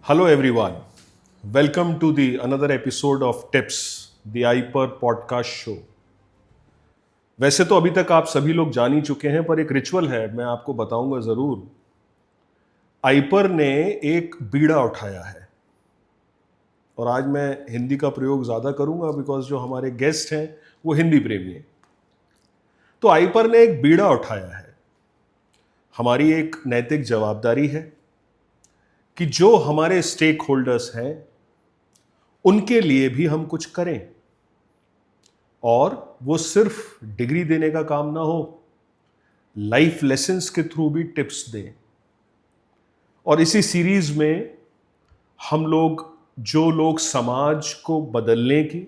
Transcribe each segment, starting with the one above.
Hello everyone. Welcome to the another episode of Tips, the iPer podcast show. वैसे तो अभी तक आप सभी लोग जान ही चुके हैं, पर एक रिचुअल है, मैं आपको बताऊंगा जरूर। आइपर ने एक बीड़ा उठाया है और आज मैं हिंदी का प्रयोग ज्यादा करूंगा बिकॉज जो हमारे गेस्ट हैं वो हिंदी प्रेमी हैं। तो आइपर ने एक बीड़ा उठाया है। हमारी एक नैतिक जवाबदारी है कि जो हमारे स्टेक होल्डर्स हैं उनके लिए भी हम कुछ करें, और वो सिर्फ डिग्री देने का काम ना हो, लाइफ लेसन्स के थ्रू भी टिप्स दें। और इसी सीरीज में हम लोग जो लोग समाज को बदलने की,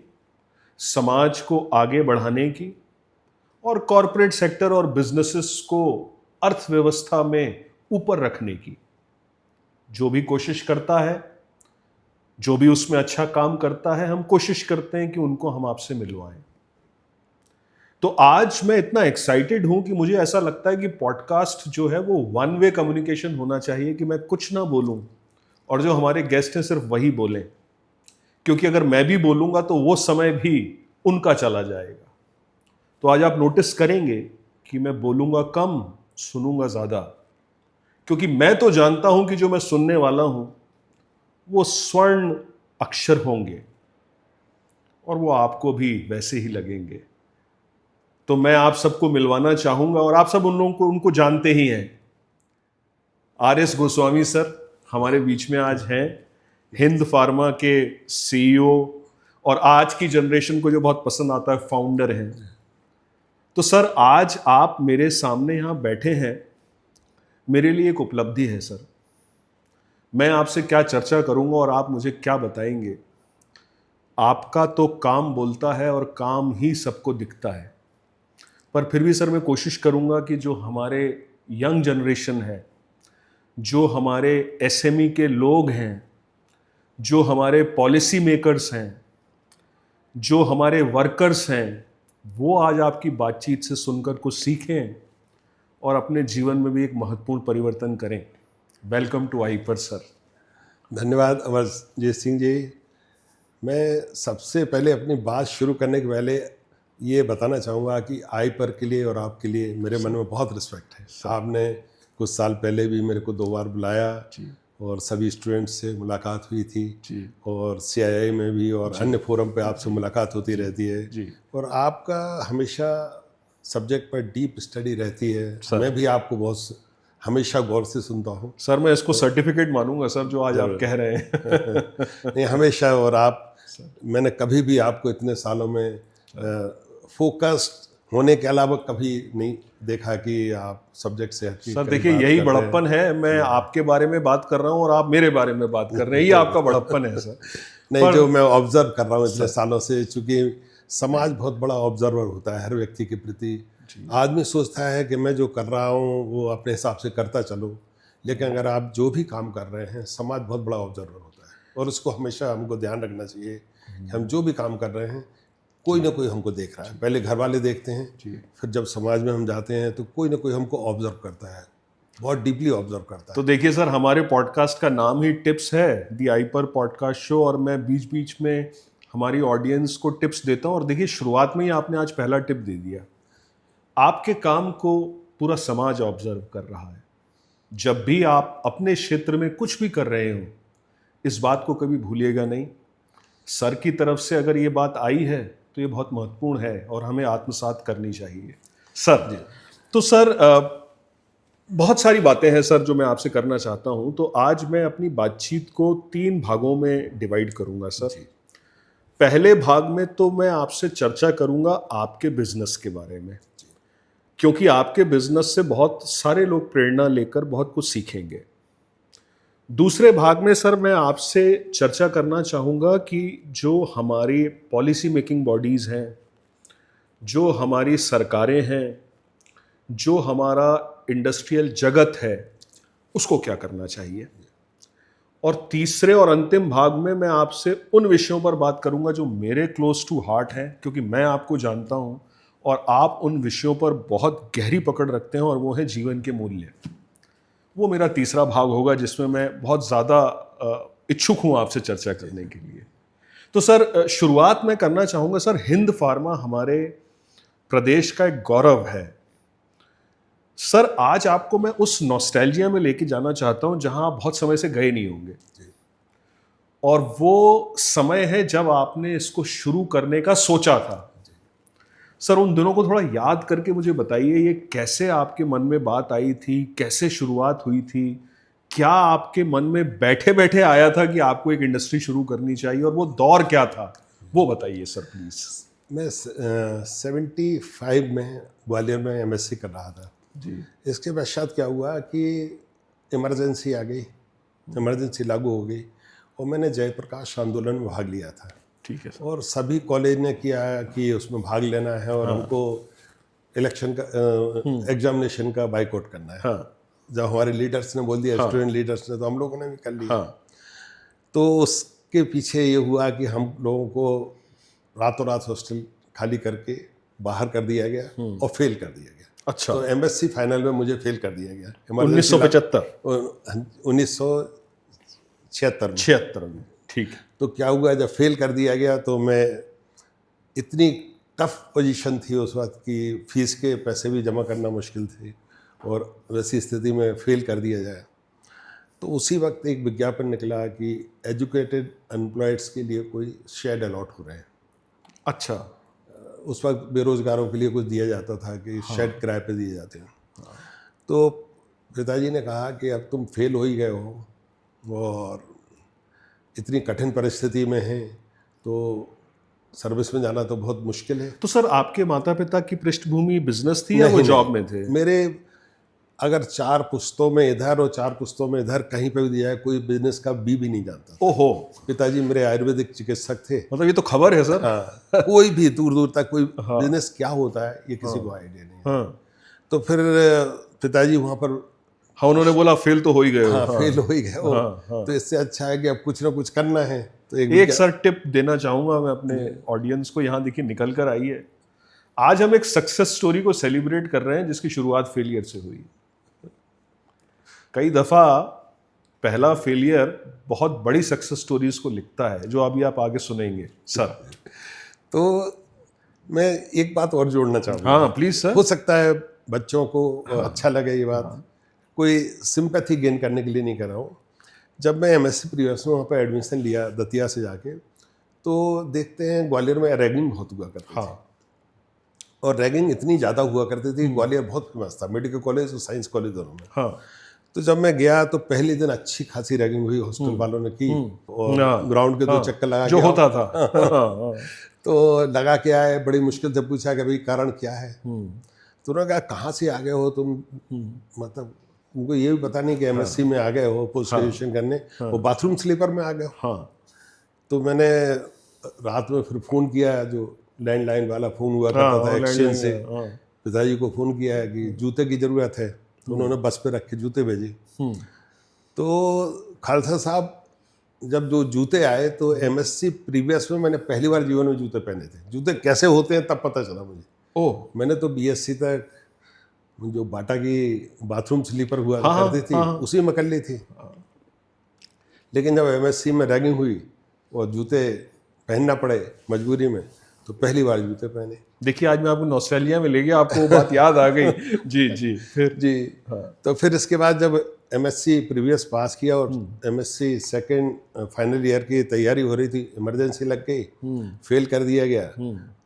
समाज को आगे बढ़ाने की और कॉरपोरेट सेक्टर और बिजनेसेस को अर्थव्यवस्था में ऊपर रखने की जो भी कोशिश करता है, जो भी उसमें अच्छा काम करता है, हम कोशिश करते हैं कि उनको हम आपसे मिलवाएं। तो आज मैं इतना एक्साइटेड हूं कि मुझे ऐसा लगता है कि पॉडकास्ट जो है वो वन वे कम्युनिकेशन होना चाहिए, कि मैं कुछ ना बोलूं और जो हमारे गेस्ट हैं सिर्फ वही बोलें, क्योंकि अगर मैं भी बोलूंगा तो वो समय भी उनका चला जाएगा। तो आज आप नोटिस करेंगे कि मैं बोलूंगा कम, सुनूंगा ज्यादा, क्योंकि मैं तो जानता हूं कि जो मैं सुनने वाला हूं वो स्वर्ण अक्षर होंगे और वो आपको भी वैसे ही लगेंगे। तो मैं आप सबको मिलवाना चाहूंगा, और आप सब उन लोगों को उनको जानते ही हैं। आर.एस. गोस्वामी सर हमारे बीच में आज हैं, हिंद फार्मा के सीईओ और आज की जनरेशन को जो बहुत पसंद आता है फाउंडर हैं। तो सर आज आप मेरे सामने यहां बैठे हैं, मेरे लिए एक उपलब्धि है सर। मैं आपसे क्या चर्चा करूंगा और आप मुझे क्या बताएंगे। आपका तो काम बोलता है और काम ही सबको दिखता है, पर फिर भी सर मैं कोशिश करूंगा कि जो हमारे यंग जनरेशन है, जो हमारे एसएमई के लोग हैं, जो हमारे पॉलिसी मेकर्स हैं, जो हमारे वर्कर्स हैं, वो आज आपकी बातचीत से सुनकर कुछ सीखें और अपने जीवन में भी एक महत्वपूर्ण परिवर्तन करें। Welcome to Aiper sir. धन्यवाद अमरजीत सिंह जी। मैं सबसे पहले अपनी बात शुरू करने के पहले ये बताना चाहूँगा कि आइपर के लिए और आपके लिए मेरे मन में बहुत रिस्पेक्ट है। आपने कुछ साल पहले भी मेरे को 2 बार बुलाया और सभी स्टूडेंट्स से मुलाकात हुई थी, और CII में भी और अन्य फोरम पे आपसे मुलाकात होती रहती है, और आपका हमेशा सब्जेक्ट पर डीप स्टडी रहती है। मैं भी आपको बहुत हमेशा गौर से सुनता हूँ सर। मैं इसको सर्टिफिकेट मानूंगा सर जो आज आप कह रहे हैं। नहीं, हमेशा। और मैंने कभी भी आपको इतने सालों में फोकस्ड होने के अलावा कभी नहीं देखा कि आप सब्जेक्ट से हटके सर देखिए, यही बड़प्पन है। मैं आपके बारे में बात कर रहा हूँ और आप मेरे बारे में बात कर रहे हैं, ये आपका बड़प्पन है सर। नहीं, जो मैं ऑब्जर्व कर रहा हूँ इतने सालों से, चूंकि समाज बहुत बड़ा ऑब्जर्वर होता है हर व्यक्ति के प्रति। आदमी सोचता है कि मैं जो कर रहा हूँ वो अपने हिसाब से करता चलूँ, लेकिन अगर आप जो भी काम कर रहे हैं, समाज बहुत बड़ा ऑब्जर्वर होता है, और उसको हमेशा हमको ध्यान रखना चाहिए कि हम जो भी काम कर रहे हैं कोई ना कोई हमको देख रहा है। पहले घर वाले देखते हैं, फिर जब समाज में हम जाते हैं तो कोई ना कोई हमको ऑब्जर्व करता है, बहुत डीपली ऑब्जर्व करता है। तो देखिए सर, हमारे पॉडकास्ट का नाम ही टिप्स है, द आइपर पॉडकास्ट शो, और मैं बीच बीच में हमारी ऑडियंस को टिप्स देता हूँ। और देखिए, शुरुआत में ही आपने आज पहला टिप दे दिया। आपके काम को पूरा समाज ऑब्जर्व कर रहा है। जब भी आप अपने क्षेत्र में कुछ भी कर रहे हो, इस बात को कभी भूलिएगा नहीं। सर की तरफ से अगर ये बात आई है तो ये बहुत महत्वपूर्ण है और हमें आत्मसात करनी चाहिए सर। तो सर बहुत सारी बातें हैं सर जो मैं आपसे करना चाहता हूं। तो आज मैं अपनी बातचीत को 3 भागों में डिवाइड करूंगा सर। पहले भाग में तो मैं आपसे चर्चा करूंगा आपके बिजनेस के बारे में, क्योंकि आपके बिजनेस से बहुत सारे लोग प्रेरणा लेकर बहुत कुछ सीखेंगे। दूसरे भाग में सर मैं आपसे चर्चा करना चाहूँगा कि जो हमारी पॉलिसी मेकिंग बॉडीज़ हैं, जो हमारी सरकारें हैं, जो हमारा इंडस्ट्रियल जगत है, उसको क्या करना चाहिए। और तीसरे और अंतिम भाग में मैं आपसे उन विषयों पर बात करूँगा जो मेरे क्लोज टू हार्ट हैं, क्योंकि मैं आपको जानता हूँ और आप उन विषयों पर बहुत गहरी पकड़ रखते हैं, और वो है जीवन के मूल्य। वो मेरा तीसरा भाग होगा जिसमें मैं बहुत ज़्यादा इच्छुक हूं आपसे चर्चा करने के लिए। तो सर शुरुआत मैं करना चाहूंगा सर, हिंद फार्मा हमारे प्रदेश का एक गौरव है। सर आज आपको मैं उस नॉस्टैल्जिया में लेके जाना चाहता हूं जहां आप बहुत समय से गए नहीं होंगे, और वो समय है जब आपने इसको शुरू करने का सोचा था। सर उन दिनों को थोड़ा याद करके मुझे बताइए, ये कैसे आपके मन में बात आई थी, कैसे शुरुआत हुई थी, क्या आपके मन में बैठे बैठे आया था कि आपको एक इंडस्ट्री शुरू करनी चाहिए, और वो दौर क्या था, वो बताइए सर प्लीज। मैं 75 में ग्वालियर में एमएससी कर रहा था जी। इसके पश्चात क्या हुआ कि इमरजेंसी आ गई, इमरजेंसी लागू हो गई, और मैंने जयप्रकाश आंदोलन में भाग लिया था। ठीक है सर। और सभी कॉलेज ने किया कि उसमें भाग लेना है और हमको इलेक्शन का एग्जामिनेशन का बाइकआउट करना है। हाँ जब हमारे लीडर्स ने बोल दिया, स्टूडेंट लीडर्स ने, तो हम लोगों ने भी कर लिया। हाँ। तो उसके पीछे ये हुआ कि हम लोगों को रातों रात हॉस्टल खाली करके बाहर कर दिया गया और फेल कर दिया गया। अच्छा। तो एमएससी फाइनल में मुझे फेल कर दिया गया 1975 1976 में। ठीक है। तो क्या हुआ, जब फेल कर दिया गया तो मैं, इतनी टफ पोजीशन थी उस वक्त कि फीस के पैसे भी जमा करना मुश्किल थे, और वैसी स्थिति में फेल कर दिया जाए। तो उसी वक्त एक विज्ञापन निकला कि एजुकेटेड अनएम्प्लॉयड्स के लिए कोई शेड अलॉट हो रहे हैं। अच्छा। उस वक्त बेरोजगारों के लिए कुछ दिया जाता था कि शेड किराए पे दिए जाते हैं। तो पिताजी ने कहा कि अब तुम फेल हो ही गए हो और इतनी कठिन परिस्थिति में हैं, तो सर्विस में जाना तो बहुत मुश्किल है। तो सर आपके माता पिता की पृष्ठभूमि बिजनेस थी या वो नहीं, जॉब में थे? मेरे अगर 4 पुश्तों में इधर और 4 पुश्तों में इधर कहीं पे भी दिया है, कोई बिजनेस का बी भी नहीं जानता। ओहो। पिताजी मेरे आयुर्वेदिक चिकित्सक थे। मतलब ये तो खबर है सर। हाँ, कोई भी दूर दूर तक कोई बिजनेस क्या होता है ये किसी को आइडिया नहीं है। हाँ तो फिर पिताजी वहाँ पर, हाँ, उन्होंने बोला फेल तो हो ही गए हो। हाँ, फेल हो ही गए हो, हाँ। तो इससे अच्छा है कि अब कुछ ना कुछ करना है। तो एक सर टिप देना चाहूंगा मैं अपने ऑडियंस को, यहाँ देखिए निकल कर आई है। आज हम एक सक्सेस स्टोरी को सेलिब्रेट कर रहे हैं जिसकी शुरुआत फेलियर से हुई। कई दफा पहला फेलियर बहुत बड़ी सक्सेस स्टोरीज को लिखता है, जो अभी आप आगे सुनेंगे सर। तो मैं एक बात और जोड़ना चाहूँगा। हाँ प्लीज सर। हो सकता है बच्चों को अच्छा लगे ये बात, कोई सिंपैथी गेन करने के लिए नहीं कर रहा हूँ। जब मैं एमएससी प्रीवियस में वहाँ पर एडमिशन लिया दतिया से जाके, तो देखते हैं ग्वालियर में रैगिंग बहुत हुआ करती थी। हाँ। और रैगिंग इतनी ज़्यादा हुआ करती थी, ग्वालियर बहुत फेमस था मेडिकल कॉलेज और साइंस कॉलेज दोनों में। हाँ। तो जब मैं गया तो पहले दिन अच्छी खासी रैगिंग हुई, हॉस्टल वालों ने की, और ग्राउंड के 2 चक्कर लगा जो के होता था। तो लगा के आए, बड़ी मुश्किल से पूछा कि भाई कारण क्या है। तो उन्होंने कहा कहाँ से आ गए हो तुम, मतलब उनको ये भी पता नहीं कि एमएससी में आ गए हो पोस्ट ग्रेजुएशन करने, वो बाथरूम स्लीपर में आ गए हो। हाँ। तो मैंने रात में फिर फ़ोन किया, जो लैंडलाइन वाला फ़ोन हुआ करता था एक्सचेंज से, पिताजी को फ़ोन किया है कि जूते की ज़रूरत है। तो उन्होंने बस पे रख के जूते भेजे। तो खालसा साहब जब जो जूते आए, तो एमएससी प्रीवियस में मैंने पहली बार जीवन में जूते पहने थे। जूते कैसे होते हैं तब पता चला मुझे। ओह। मैंने तो बीएससी तक जो बाटा की बाथरूम स्लीपर हुआ करती थी, उसी में कर ली थी। लेकिन जब एमएससी में रैगिंग हुई और जूते पहनना पड़े मजबूरी में, तो पहली बार जूते पहने। देखिए आज मैं आपको नॉस्टैल्जिया में ले गया, आपको वो बात याद आ गई। जी जी। फिर जी। तो फिर इसके बाद जब एमएससी प्रीवियस पास किया और एमएससी सेकंड फाइनल ईयर की तैयारी हो रही थी, इमरजेंसी लग गई, फेल कर दिया गया।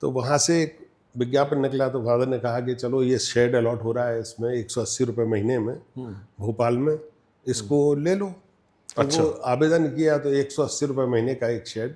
तो वहाँ से एक विज्ञापन निकला, तो फादर ने कहा कि चलो ये शेड अलॉट हो रहा है, इसमें 180 रुपये महीने में भोपाल में, इसको ले लो। तो अच्छा। वो आवेदन किया तो 180 रुपये महीने का एक शेड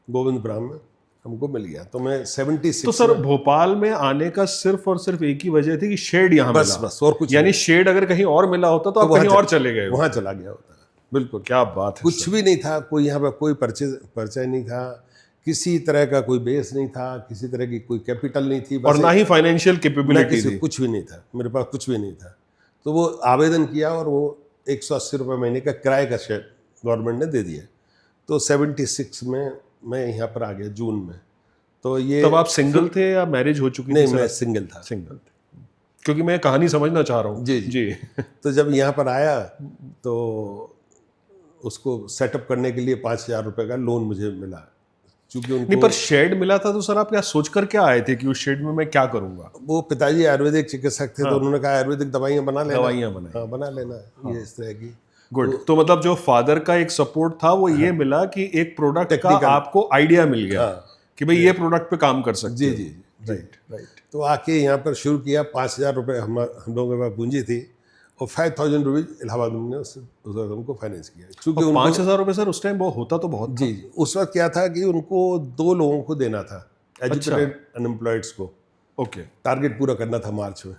गोविंदपुरम में हमको मिल गया। तो मैं 76। तो सर भोपाल में आने का सिर्फ और सिर्फ एक ही वजह थी कि शेड यहाँ बस मिला। बस, और कुछ यानी शेड अगर कहीं और मिला होता तो आप कहीं और चले गए। वहाँ चला गया होता। बिल्कुल। क्या बात है। कुछ भी नहीं था, कोई यहाँ पर कोई परिचय नहीं था, किसी तरह का कोई बेस नहीं था, किसी तरह की कोई कैपिटल नहीं थी, और ना ही फाइनेंशियल कैपेबिलिटी थी। कुछ भी नहीं था, मेरे पास कुछ भी नहीं था। तो वो आवेदन किया और वो 180 रुपये महीने का किराए का शेड गवर्नमेंट ने दे दिया। तो 76 में मैं यहाँ पर आ गया जून में। तो ये तब आप सिंगल थे या मैरिज हो चुकी थी? नहीं, मैं सिंगल था। सिंगल थे, क्योंकि मैं कहानी समझना चाह रहा हूँ। जी जी। तो जब यहाँ पर आया तो उसको सेटअप करने के लिए 5,000 रुपये का लोन मुझे मिला, क्योंकि नहीं, उनको पर शेड मिला था तो सर आप क्या सोच कर क्या आए थे कि उस शेड में मैं क्या करूंगा? वो पिताजी आयुर्वेदिक चिकित्सक थे, तो उन्होंने कहा आयुर्वेदिक दवाइयाँ बना लेना, दवाइयाँ बनाई। हाँ बना लेना, ये इस तरह की। गुड। तो मतलब जो फादर का एक सपोर्ट था वो ये मिला कि एक प्रोडक्ट का Technical। आपको आइडिया मिल गया हाँ। कि भाई ये प्रोडक्ट पे काम कर सकते जी हो। जी राइट राइट। तो आके यहाँ पर शुरू किया। 5,000 रुपये हम लोगों के पास पूंजी थी, और 5,000 रुपीज़ इलाहाबाद में उस रकम को फाइनेंस किया, क्योंकि और उनको 5,000 रुपए सर उस टाइम वो होता तो बहुत था। जी जी उस वक्त क्या था कि उनको 2 लोगों को देना था, एजुकेटेड अनएम्प्लॉयड्स को, ओके। टारगेट पूरा करना था मार्च में।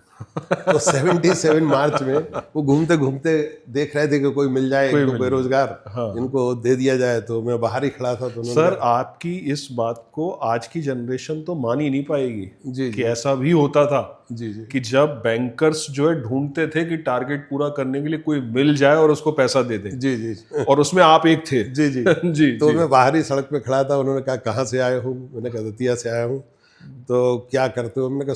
तो 77 मार्च में वो घूमते घूमते देख रहे थे कि कोई मिल जाए, एक दो बेरोजगार, इनको दे दिया जाए। तो मैं बाहर ही खड़ा था, तो उन्होंने सर आपकी इस बात को आज की जनरेशन तो मान ही नहीं पाएगी जी कि ऐसा भी होता था जी जी कि जब बैंकर्स जो है ढूंढते थे कि टारगेट पूरा करने के लिए कोई मिल जाए और उसको पैसा दे दे, जी जी और उसमें आप एक थे। जी जी जी तो जी। मैं बाहर ही सड़क पे खड़ा था। उन्होंने कहा कहाँ से आए हो? मैंने कहा दतिया से आया हूँ। तो क्या करते हो? मैंने कहा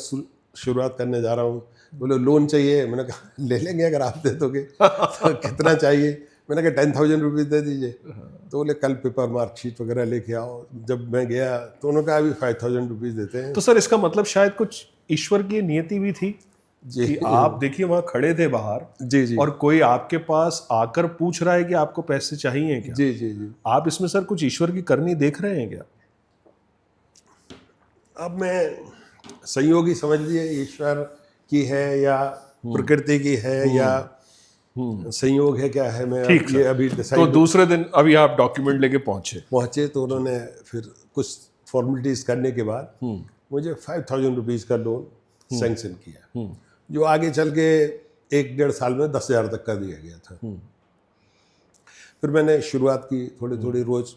शुरुआत करने जा रहा हूँ। बोले लोन चाहिए? मैंने कहा ले लेंगे अगर आप दे दोगे। तो कितना चाहिए? मैंने कहा 10,000 रुपीज़ दे दीजिए। तो बोले कल पेपर मार्कशीट वगैरह लेके आओ। जब मैं गया तो उन्होंने कहा अभी 5,000 रुपीज़ देते हैं। तो सर इसका मतलब शायद कुछ ईश्वर की नियति भी थी जी कि आप देखिए वहां खड़े थे बाहर, जी जी और कोई आपके पास आकर पूछ रहा है कि आपको पैसे चाहिए क्या। जी जी जी आप इसमें सर कुछ ईश्वर की करनी देख रहे हैं क्या? अब मैं संयोगी समझ लिए, ईश्वर की है या प्रकृति की है या संयोग है, क्या है, मैं ठीक ये सर। अभी तो डिसाइड दूसरे दिन अभी आप डॉक्यूमेंट लेके पहुंचे। पहुंचे। तो उन्होंने फिर कुछ फॉर्मेलिटीज करने के बाद मुझे 5,000 रुपीज़ का लोन सैंक्शन किया, जो आगे चल के 1-1.5 साल में 10,000 तक का दिया गया था। फिर मैंने शुरुआत की थोड़ी थोड़ी रोज,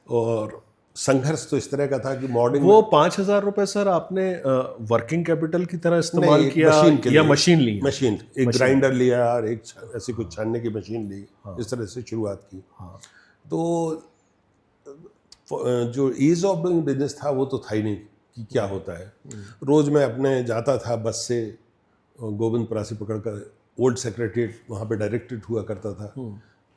और संघर्ष तो इस तरह का था कि मॉर्निंग वो 5,000 रुपए सर आपने वर्किंग कैपिटल की तरह इस्तेमाल नहीं, किया मशीन के या लिए। मशीन ली? मशीन, एक ग्राइंडर लिया और एक ऐसी कुछ छानने की मशीन ली, इस तरह से शुरुआत की। तो जो ईज ऑफ डूइंग बिजनेस था वो तो था ही नहीं कि क्या होता है। रोज़ मैं अपने जाता था बस से, गोविंदपुरा से पकड़कर ओल्ड सेक्रेटरीट, वहाँ पे डायरेक्टेड हुआ करता था।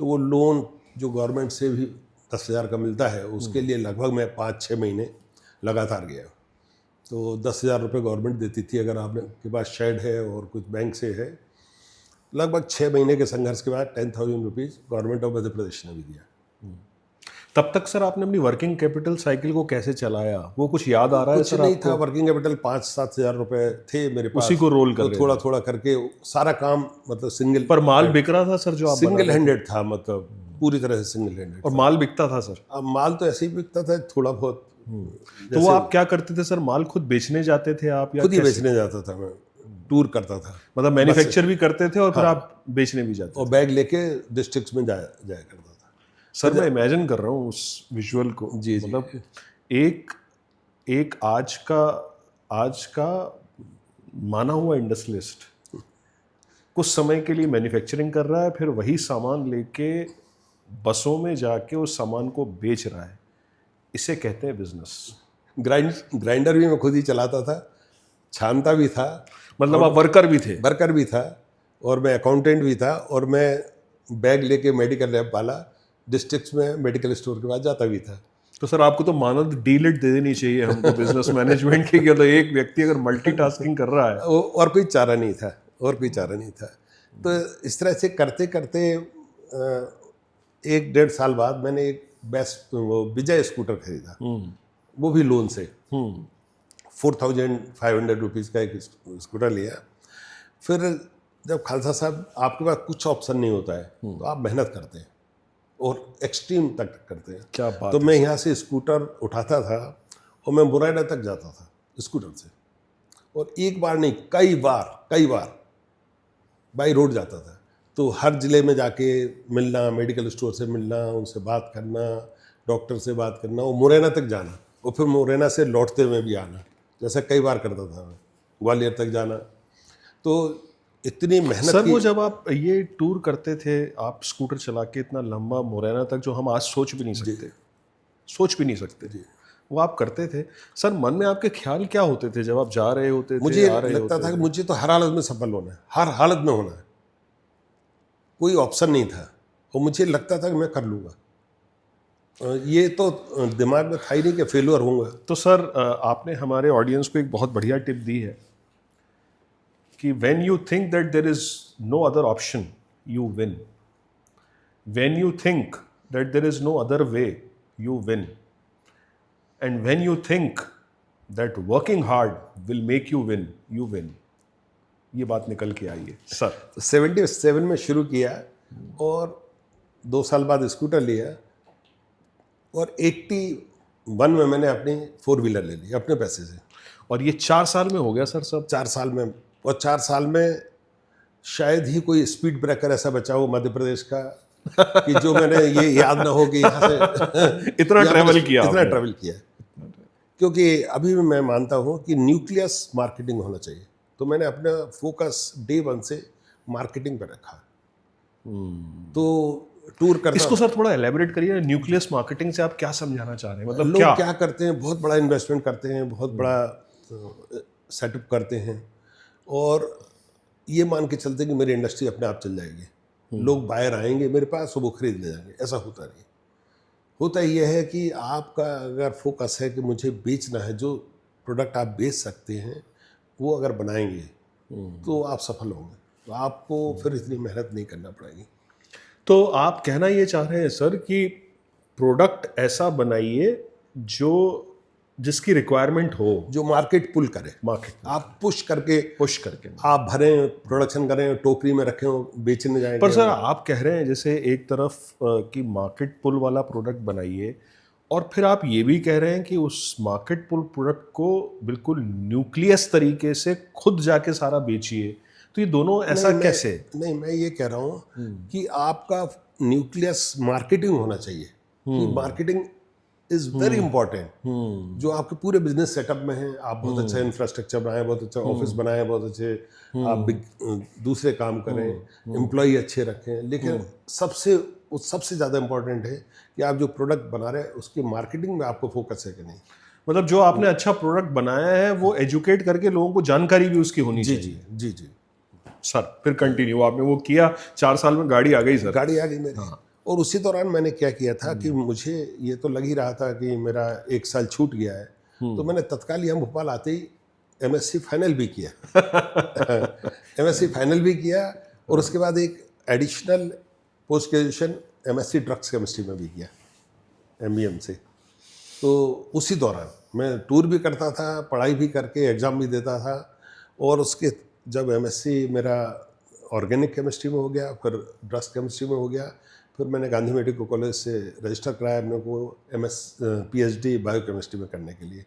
तो वो लोन जो गवर्नमेंट से भी 10,000 का मिलता है, उसके लिए लगभग मैं 5-6 महीने लगातार गया। तो 10,000 रुपये गवर्नमेंट देती थी अगर आपके पास शेड है और कुछ बैंक से है। लगभग 6 महीने के संघर्ष के बाद 10,000 rupees government of Madhya Pradesh ने भी दिया। तब तक सर आपने अपनी वर्किंग कैपिटल साइकिल को कैसे चलाया, वो कुछ याद आ रहा है कुछ सर नहीं आपको? था, वर्किंग कैपिटल 5-7 हज़ार रुपये थे मेरे पास, उसी को रोल कर तो रहे थोड़ा थोड़ा करके सारा काम, मतलब सिंगल, पर माल बिक रहा था सर जो आप बना सिंगल रहे थे? हैंडेड था, मतलब पूरी तरह से सिंगल हैंडेड। और माल बिकता था सर? अब माल तो ऐसे ही बिकता था थोड़ा बहुत। तो वो आप क्या करते थे सर, माल खुद बेचने जाते थे आप या खुद ही कैसे? बेचने जाता था मैं, टूर करता था, मतलब मैन्युफैक्चर भी करते थे और फिर आप बेचने भी जाते और बैग लेके डिस्ट्रिक्ट्स में जाया करता था। थे? सर मैं इमेजिन कर रहा हूँ उस विजुअल को। जी जी मतलब एक आज का माना हुआ इंडस्ट्रियलिस्ट कुछ समय के लिए मैन्युफैक्चरिंग कर रहा है, फिर वही सामान लेके बसों में जाके उस सामान को बेच रहा है, इसे कहते हैं बिजनेस। ग्राइंडर भी मैं खुद ही चलाता था, छानता भी था, मतलब आप वर्कर भी थे? वर्कर भी था, और मैं अकाउंटेंट भी था, और मैं बैग लेके मेडिकल लैब वाला डिस्ट्रिक्ट्स में मेडिकल स्टोर के पास जाता भी था। तो सर आपको तो मानद डीलिट दे देनी चाहिए हमको बिजनेस मैनेजमेंट की, कि तो एक व्यक्ति अगर मल्टीटास्किंग कर रहा है। और कोई चारा नहीं था, और कोई चारा नहीं था। तो इस तरह से करते करते 1-1.5 साल बाद मैंने एक वो विजय स्कूटर खरीदा, वो भी लोन से। 4,500 रुपीज़ का एक स्कूटर लिया। फिर जब खालसा साहब, आपके पास कुछ ऑप्शन नहीं होता है, तो आप मेहनत करते हैं और एक्सट्रीम तक करते हैं। क्या बात तो मैं यहाँ से स्कूटर उठाता था और मैं मुरैना तक जाता था स्कूटर से, और एक बार नहीं, कई बार बाई रोड जाता था। तो हर ज़िले में जाके मिलना, मेडिकल स्टोर से मिलना, उनसे बात करना, डॉक्टर से बात करना, और मुरैना तक जाना, और फिर मुरैना से लौटते हुए भी आना, जैसा कई बार करता था मैं, ग्वालियर तक जाना। तो इतनी मेहनत सर की। वो जब आप ये टूर करते थे, आप स्कूटर चला के इतना लंबा मुरैना तक, जो हम आज सोच भी नहीं सकते वो आप करते थे। सर मन में आपके ख्याल क्या होते थे जब आप जा रहे होते थे, मुझे आ रहे लगता होते था थे? कि मुझे तो हर हालत में सफल होना है, हर हालत में होना है, कोई ऑप्शन नहीं था। और मुझे लगता था कि मैं कर लूँगा। ये तो दिमाग में था ही नहीं कि फेलियर होऊंगा। तो सर आपने हमारे ऑडियंस को एक बहुत बढ़िया टिप दी है कि when you think that there is no other option you win, when you think that there is no other way you win, and when you think that working hard will make you win, you win. ये बात निकल के आई है sir. तो 77 में शुरू किया और 2 साल बाद स्कूटर लिया और 81 में मैंने अपनी 4 व्हीलर ले ली अपने पैसे से। और ये 4 साल में हो गया सर सब? 4 साल में। और 4 साल में शायद ही कोई स्पीड ब्रेकर ऐसा बचा हो मध्य प्रदेश का कि जो मैंने ये याद ना हो कि यहाँ से इतना ट्रैवल किया, इतना ट्रैवल किया। क्योंकि अभी भी मैं मानता हूँ कि न्यूक्लियस मार्केटिंग होना चाहिए। तो मैंने अपना फोकस डे 1 से मार्केटिंग पर रखा। तो टूर करना। इसको सर थोड़ा एलैबोरेट करिए, न्यूक्लियस मार्केटिंग से आप क्या समझाना चाह रहे हैं? मतलब लोग क्या करते हैं, बहुत बड़ा इन्वेस्टमेंट करते हैं, बहुत बड़ा सेटअप करते हैं और ये मान के चलते हैं कि मेरी इंडस्ट्री अपने आप चल जाएगी, लोग बायर आएंगे मेरे पास और वो खरीद ले जाएंगे। ऐसा होता नहीं। होता यह है कि आपका अगर फोकस है कि मुझे बेचना है, जो प्रोडक्ट आप बेच सकते हैं वो अगर बनाएंगे तो आप सफल होंगे। तो आपको फिर इतनी मेहनत नहीं करना पड़ेगी। तो आप कहना ये चाह रहे हैं सर कि प्रोडक्ट ऐसा बनाइए जो जिसकी रिक्वायरमेंट हो, जो मार्केट पुल करे। मार्केट आप पुश करके आप भरें, प्रोडक्शन करें, टोकरी में रखें, बेचने जाएंगे। पर सर आप कह रहे हैं जैसे एक तरफ कि मार्केट पुल वाला प्रोडक्ट बनाइए और फिर आप ये भी कह रहे हैं कि उस मार्केट पुल प्रोडक्ट को बिल्कुल न्यूक्लियस तरीके से खुद जाके सारा बेचिए। तो ये दोनों ऐसा कैसे? नहीं, मैं ये कह रहा हूँ कि आपका न्यूक्लियस मार्केटिंग होना चाहिए। कि मार्केटिंग इज वेरी इंपॉर्टेंट। जो आपके पूरे बिजनेस सेटअप में है, आप बहुत अच्छा इंफ्रास्ट्रक्चर बनाएं, बहुत अच्छा ऑफिस बनाएं, बहुत अच्छे आप दूसरे काम करें, एम्प्लॉय अच्छे रखें, लेकिन सबसे ज़्यादा इंपॉर्टेंट है कि आप जो प्रोडक्ट बना रहे हैं उसकी मार्केटिंग में आपको फोकस है कि नहीं। मतलब जो आपने अच्छा प्रोडक्ट बनाया है वो एजुकेट करके लोगों को जानकारी भी उसकी होनी चाहिए। जी जी। सर फिर कंटिन्यू आपने वो किया, 4 साल में गाड़ी आ गई सर? गाड़ी आ गई मेरी। हाँ। और उसी दौरान मैंने क्या किया था कि मुझे ये तो लग ही रहा था कि मेरा 1 साल छूट गया है, तो मैंने तत्काल यहाँ भोपाल आते ही MSc फाइनल भी किया। MSc फाइनल भी किया और उसके बाद एक additional post graduation MSc drugs chemistry में भी किया MBM से। तो उसी दौरान मैं टूर भी करता था, पढ़ाई भी करके एग्ज़ाम भी देता था। और उसके जब MSc मेरा ऑर्गेनिक केमिस्ट्री में हो गया, फिर ड्रग्स केमिस्ट्री में हो गया, फिर मैंने गांधी मेडिकल कॉलेज से रजिस्टर कराया अपने को PhD बायोकेमिस्ट्री में करने के लिए।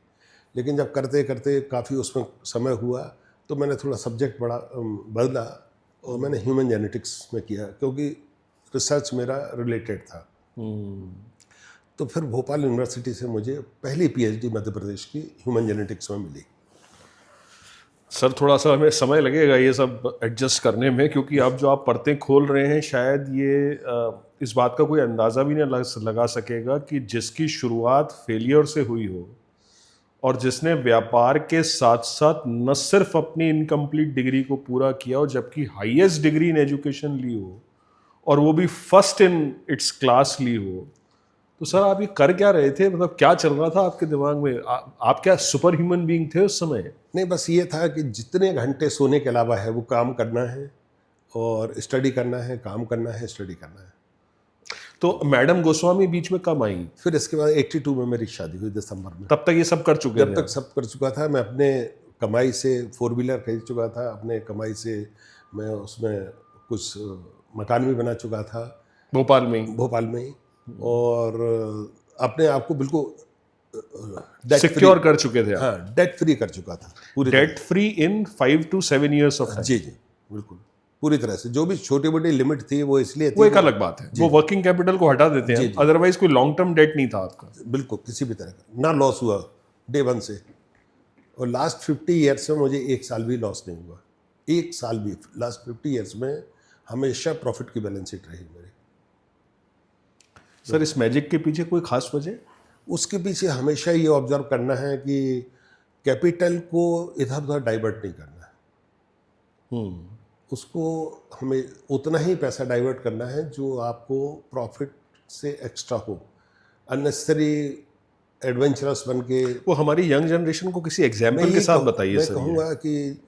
लेकिन जब करते करते काफ़ी उसमें समय हुआ तो मैंने थोड़ा सब्जेक्ट बदला और मैंने ह्यूमन जेनेटिक्स में किया, क्योंकि रिसर्च मेरा रिलेटेड था। तो फिर भोपाल यूनिवर्सिटी से मुझे पहली PhD मध्य प्रदेश की ह्यूमन जेनेटिक्स में मिली। सर थोड़ा सा हमें समय लगेगा ये सब एडजस्ट करने में, क्योंकि अब जो आप परतें खोल रहे हैं शायद ये इस बात का कोई अंदाज़ा भी नहीं लगा सकेगा कि जिसकी शुरुआत फेलियर से हुई हो और जिसने व्यापार के साथ साथ न सिर्फ अपनी इनकम्प्लीट डिग्री को पूरा किया हो जबकि हाईएस्ट डिग्री इन एजुकेशन ली हो और वो भी फर्स्ट इन इट्स क्लास ली हो, तो सर आप ये कर क्या रहे थे? मतलब क्या चल रहा था आपके दिमाग में? आप क्या सुपर ह्यूमन बीइंग थे उस समय? नहीं, बस ये था कि जितने घंटे सोने के अलावा है वो काम करना है और स्टडी करना है, काम करना है, स्टडी करना है। तो मैडम गोस्वामी बीच में कब आई? फिर इसके बाद 82 में मेरी शादी हुई दिसंबर में। तब तक ये सब कर चुके थे? जब तक सब कर चुका था। मैं अपने कमाई से 4 व्हीलर खरीद चुका था, अपने कमाई से मैं उसमें कुछ मकान भी बना चुका था भोपाल में ही, और अपने आप को बिल्कुल सिक्योर कर चुके थे। हाँ, डेट फ्री कर चुका था, पूरी debt free in 5 to 7 years of time. जी बिल्कुल, पूरी तरह से। जो भी छोटी मोटी लिमिट थी वो इसलिए थी, वो एक अलग बात है, वो वर्किंग कैपिटल को हटा देते हैं, अदरवाइज कोई लॉन्ग टर्म डेट नहीं था आपका। बिल्कुल किसी भी तरह का ना लॉस हुआ डे 1 से। और लास्ट 50 ईयर्स में मुझे 1 साल भी लॉस नहीं हुआ, 1 साल भी। लास्ट 50 ईयर्स में हमेशा प्रॉफिट की बैलेंस शीट रही मेरी। सर इस मैजिक के पीछे कोई खास वजह? उसके पीछे हमेशा ये ऑब्जर्व करना है कि कैपिटल को इधर उधर डाइवर्ट नहीं करना है। उसको हमें उतना ही पैसा डाइवर्ट करना है जो आपको प्रॉफिट से एक्स्ट्रा हो। अननेसेसरी एडवेंचरस बन के वो हमारी यंग जनरेशन को किसी एग्जाम्पल के साथ बताइए मैं सर। ये कहूँगा कि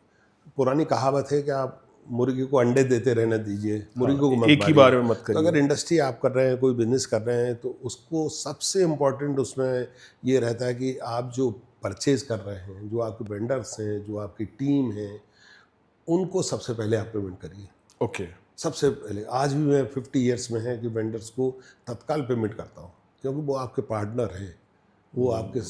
पुरानी कहावत है कि आप मुर्गी को अंडे देते रहने दीजिए, मुर्गी को मत एक ही मारिए। बार में मत तो करिए। अगर इंडस्ट्री आप कर रहे हैं, कोई बिजनेस कर रहे हैं, तो उसको सबसे इम्पोर्टेंट उसमें ये रहता है कि आप जो परचेज कर रहे हैं, जो आपके वेंडर्स हैं, जो आपकी टीम है, उनको सबसे पहले आप पेमेंट करिए। ओके। सबसे पहले आज भी मैं 50 ईयर्स में है कि वेंडर्स को तत्काल पेमेंट करता हूँ, क्योंकि वो आपके पार्टनर हैं, वो आपके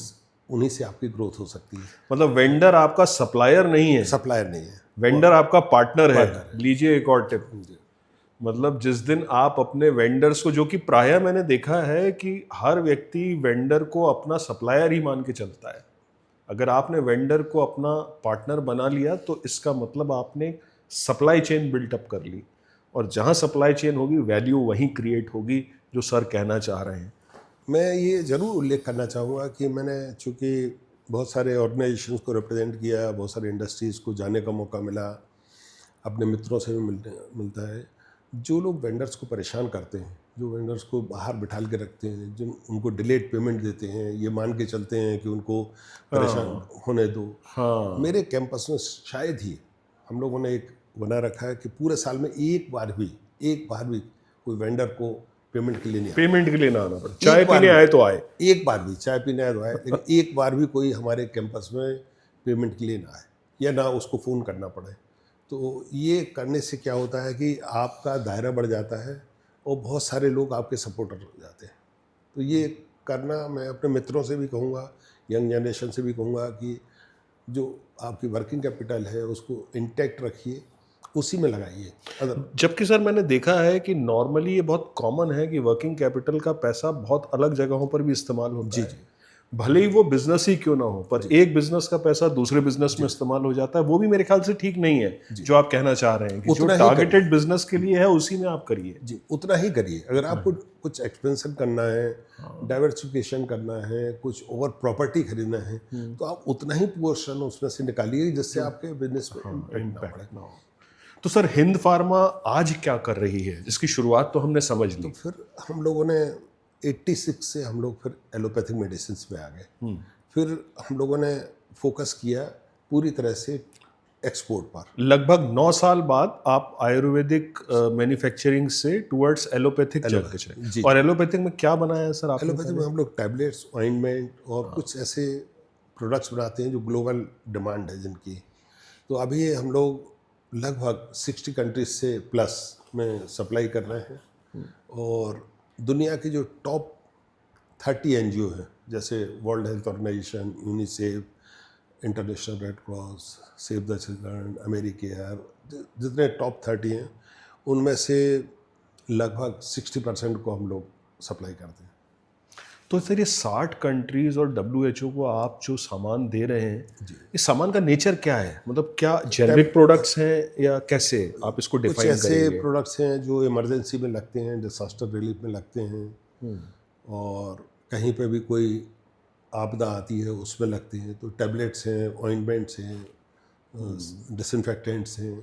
उन्हीं से आपकी ग्रोथ हो सकती है। मतलब वेंडर आपका सप्लायर नहीं है, सप्लायर नहीं है, वेंडर आपका पार्टनर है। partner है। लीजिए एक और टिप। मतलब जिस दिन आप अपने वेंडर्स को, जो कि प्रायः मैंने देखा है कि हर व्यक्ति वेंडर को अपना सप्लायर ही मान के चलता है। अगर आपने वेंडर को अपना पार्टनर बना लिया तो इसका मतलब आपने सप्लाई चेन बिल्टअप कर ली, और जहां सप्लाई चेन होगी वैल्यू वहीं क्रिएट होगी, जो सर कहना चाह रहे हैं। मैं ये ज़रूर उल्लेख करना चाहूँगा कि मैंने चूँकि बहुत सारे ऑर्गेनाइजेशंस को रिप्रेजेंट किया, बहुत सारे इंडस्ट्रीज़ को जाने का मौका मिला, अपने मित्रों से भी मिलता है। जो लोग वेंडर्स को परेशान करते हैं, जो वेंडर्स को बाहर बिठाल के रखते हैं, जो उनको डिलेड पेमेंट देते हैं, ये मान के चलते हैं कि उनको परेशान होने दो। हाँ, मेरे कैंपस में शायद ही हम लोगों ने एक बना रखा है कि पूरे साल में एक बार भी कोई वेंडर को पेमेंट के लिए नहीं आता। पेमेंट के लिए ना आना पड़े, चाय एक बार पीने भी। आए तो आए। एक बार भी चाय पीने आया तो आए, लेकिन एक बार भी कोई हमारे कैंपस में पेमेंट के लिए ना आए, या ना उसको फ़ोन करना पड़े। तो ये करने से क्या होता है कि आपका दायरा बढ़ जाता है और बहुत सारे लोग आपके सपोर्टर हो जाते हैं। तो ये करना मैं अपने मित्रों से भी कहूँगा, यंग जनरेशन से भी कहूँगा कि जो आपकी वर्किंग कैपिटल है उसको इंटैक्ट रखिए, उसी में लगाइए। अगर जबकि सर मैंने देखा है कि नॉर्मली ये बहुत कॉमन है कि वर्किंग कैपिटल का पैसा बहुत अलग जगहों पर भी इस्तेमाल होता जी है। जी भले ही वो बिजनेस ही क्यों ना हो, पर एक बिजनेस का पैसा दूसरे बिजनेस में इस्तेमाल हो जाता है, वो भी मेरे ख्याल से ठीक नहीं है। जो आप कहना चाह रहे हैं कि जो उतना ही टारगेटेड बिजनेस के लिए है उसी में आप करिए। जी, उतना ही करिए। अगर आपको कुछ एक्सपेंशन करना है, डाइवर्सिफिकेशन करना है, कुछ ओवर प्रॉपर्टी खरीदना है, तो आप उतना ही पोर्शन उसमें से निकालिए जिससे आपके बिजनेस में इम्पैक्ट ना पड़े। तो सर हिंद फार्मा आज क्या कर रही है? इसकी शुरुआत तो हमने समझ ली। फिर हम लोगों ने 86 से हम लोग फिर एलोपैथिक मेडिसिन में आ गए। फिर हम लोगों ने फोकस किया पूरी तरह से एक्सपोर्ट पर। लगभग 9 साल बाद आप आयुर्वेदिक मैन्युफैक्चरिंग से टुवर्ड्स एलोपैथिक चल जी, गए। और एलोपैथिक में क्या बनाया है सर आपने? एलोपैथी में हम लोग टैबलेट्स, ऑइंटमेंट और कुछ ऐसे प्रोडक्ट्स बनाते हैं जो ग्लोबल डिमांड है जिनकी। तो अभी हम लोग लगभग 60 कंट्रीज से प्लस में सप्लाई कर रहे हैं, और दुनिया की जो टॉप 30 एनजीओ हैं, जैसे world health organisation, UNICEF, international red cross, save the children, Americare, जितने टॉप 30 हैं उनमें से लगभग 60% को हम लोग सप्लाई करते हैं। तो सर ये 60 कंट्रीज और WHO को आप जो सामान दे रहे हैं, इस सामान का नेचर क्या है? मतलब क्या जेनेरिक प्रोडक्ट्स हैं या कैसे आप इसको कुछ डिफाइन ऐसे करेंगे? प्रोडक्ट्स हैं जो इमरजेंसी में लगते हैं, डिजास्टर रिलीफ में लगते हैं, और कहीं पे भी कोई आपदा आती है उसमें लगते हैं। तो टैबलेट्स हैं, ऑइंटमेंट्स हैं, डिसइंफेक्टेंट्स हैं।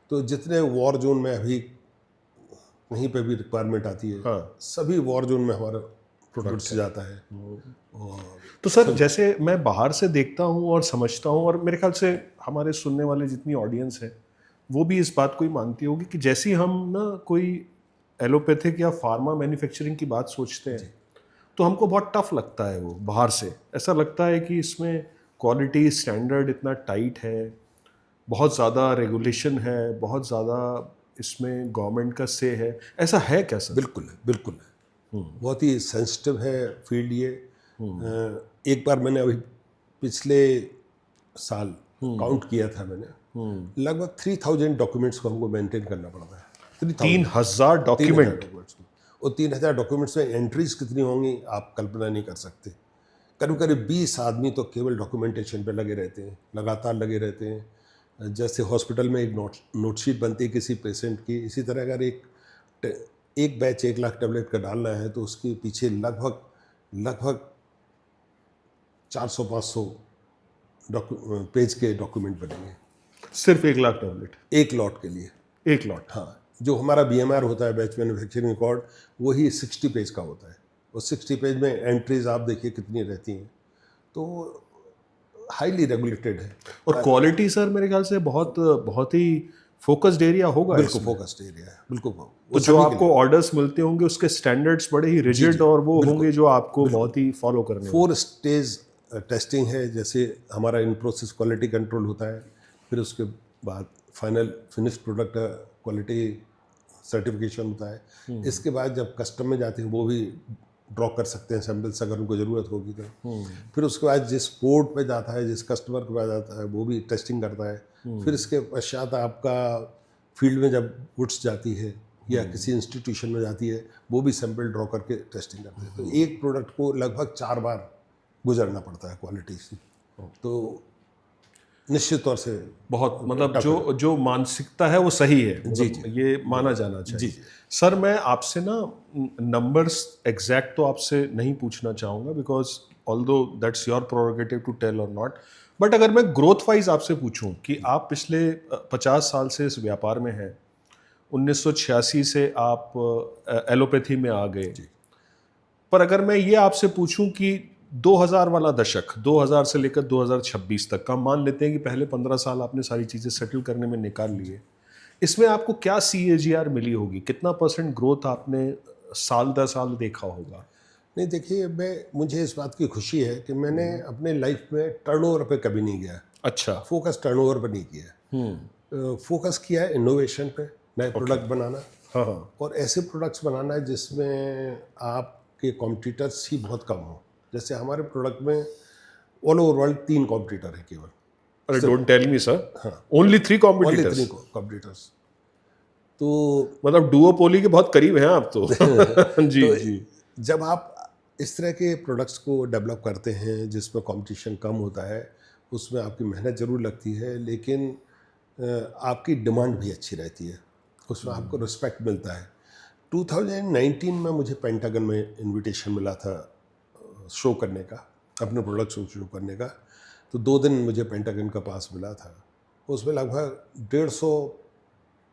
तो जितने वॉर जोन में अभी कहीं पे भी रिक्वायरमेंट आती है, सभी वॉर जोन में हमारा प्रोडक्ट्स जाता है। और तो सर जैसे मैं बाहर से देखता हूँ और समझता हूँ, और मेरे ख्याल से हमारे सुनने वाले जितनी ऑडियंस है वो भी इस बात को ही मानती होगी कि जैसे ही हम ना कोई एलोपैथिक या फार्मा मैन्युफैक्चरिंग की बात सोचते हैं तो हमको बहुत टफ लगता है। वो बाहर से ऐसा लगता है कि इसमें क्वालिटी स्टैंडर्ड इतना टाइट है, बहुत ज़्यादा रेगुलेशन है, बहुत ज़्यादा इसमें गवर्नमेंट का से है। ऐसा है क्या सर? बिल्कुल है, बिल्कुल है। बहुत ही सेंसिटिव है फील्ड ये। एक बार मैंने अभी पिछले साल काउंट किया था मैंने, लगभग 3000 डॉक्यूमेंट्स को हमको मेंटेन करना पड़ता है। 3000 डॉक्यूमेंट। और 3000 डॉक्यूमेंट्स में एंट्रीज कितनी होंगी आप कल्पना नहीं कर सकते। करीब करीब 20 आदमी तो केवल डॉक्यूमेंटेशन पे लगे रहते हैं, लगातार लगे रहते हैं। जैसे हॉस्पिटल में एक नोटशीट बनती है किसी पेशेंट की, इसी तरह अगर एक बैच 1 लाख टैबलेट का डालना है तो उसके पीछे लगभग 400-500 पेज के डॉक्यूमेंट बनेंगे सिर्फ 1 लाख टैबलेट? एक लॉट के लिए। एक लॉट। हाँ, जो हमारा BMR होता है, बैच मैन्युफैक्चरिंग रिकॉर्ड, वही 60 पेज का होता है। और 60 पेज में एंट्रीज आप देखिए कितनी रहती हैं, तो हाईली रेगुलेटेड है। और क्वालिटी सर मेरे ख्याल से बहुत बहुत ही फोकस्ड एरिया होगा बिल्कुल इसमें। फोकस्ड एरिया है, बिल्कुल। तो जो आपको ऑर्डर्स मिलते होंगे उसके स्टैंडर्ड्स बड़े ही रिजिड और वो होंगे जो आपको बहुत ही फॉलो करने होंगे। 4 स्टेज टेस्टिंग है, जैसे हमारा इन प्रोसेस क्वालिटी कंट्रोल होता है, फिर उसके बाद final finish product quality certification होता है। इसके बाद जब कस्टम में जाते हैं वो भी ड्रॉ कर सकते हैं सैंपल्स अगर उनको ज़रूरत होगी तो। फिर उसके बाद जिस पोर्ट पे जाता है, जिस कस्टमर के पास जाता है, वो भी टेस्टिंग करता है। फिर इसके पश्चात आपका फील्ड में जब गुड्स जाती है या किसी इंस्टीट्यूशन में जाती है, वो भी सैंपल ड्रॉ करके टेस्टिंग करते हैं। तो एक प्रोडक्ट को लगभग 4 बार गुजरना पड़ता है क्वालिटी से। तो निश्चित तौर से बहुत मतलब जो मानसिकता है वो सही है, मतलब ये माना जाना चाहिए। सर मैं आपसे ना नंबर्स एग्जैक्ट तो आपसे नहीं पूछना चाहूँगा, because although that's your prerogative to tell or not, but अगर मैं ग्रोथ वाइज आपसे पूछूं कि आप पिछले 50 साल से इस व्यापार में हैं, 1986 से आप एलोपैथी में आ गए, पर अगर मैं ये आपसे पूछूं कि 2000 वाला दशक, 2000 से लेकर 2026 तक का मान लेते हैं कि पहले 15 साल आपने सारी चीज़ें सेटल करने में निकाल लिए, इसमें आपको क्या CAGR मिली होगी, कितना % ग्रोथ आपने साल दर साल देखा होगा? नहीं, देखिए मुझे इस बात की खुशी है कि मैंने अपने लाइफ में टर्नओवर पे कभी नहीं गया। अच्छा। फोकस टर्नओवर पर नहीं किया। फोकस किया है इनोवेशन पे, नए प्रोडक्ट बनाना। हाँ। और ऐसे प्रोडक्ट्स बनाना है जिसमें आपके कॉम्पिटिटर्स ही बहुत कम हो। जैसे हमारे प्रोडक्ट में ऑल ओवर वर्ल्ड 3 कॉम्पिटिटर है केवल। अरे don't tell me sir, only 3 competitors. Only 3 competitors. तो मतलब डुओपोली के बहुत करीब हैं आप तो। जी तो जी। जब आप इस तरह के प्रोडक्ट्स को डेवलप करते हैं जिसमें कंपटीशन कम होता है, उसमें आपकी मेहनत ज़रूर लगती है, लेकिन आपकी डिमांड भी अच्छी रहती है, उसमें आपको रिस्पेक्ट मिलता है। 2019 में मुझे पेंटागन में इनविटेशन मिला था शो करने का, अपने प्रोडक्ट शो करने का। तो 2 दिन मुझे पेंटागन का पास मिला था। उसमें लगभग 150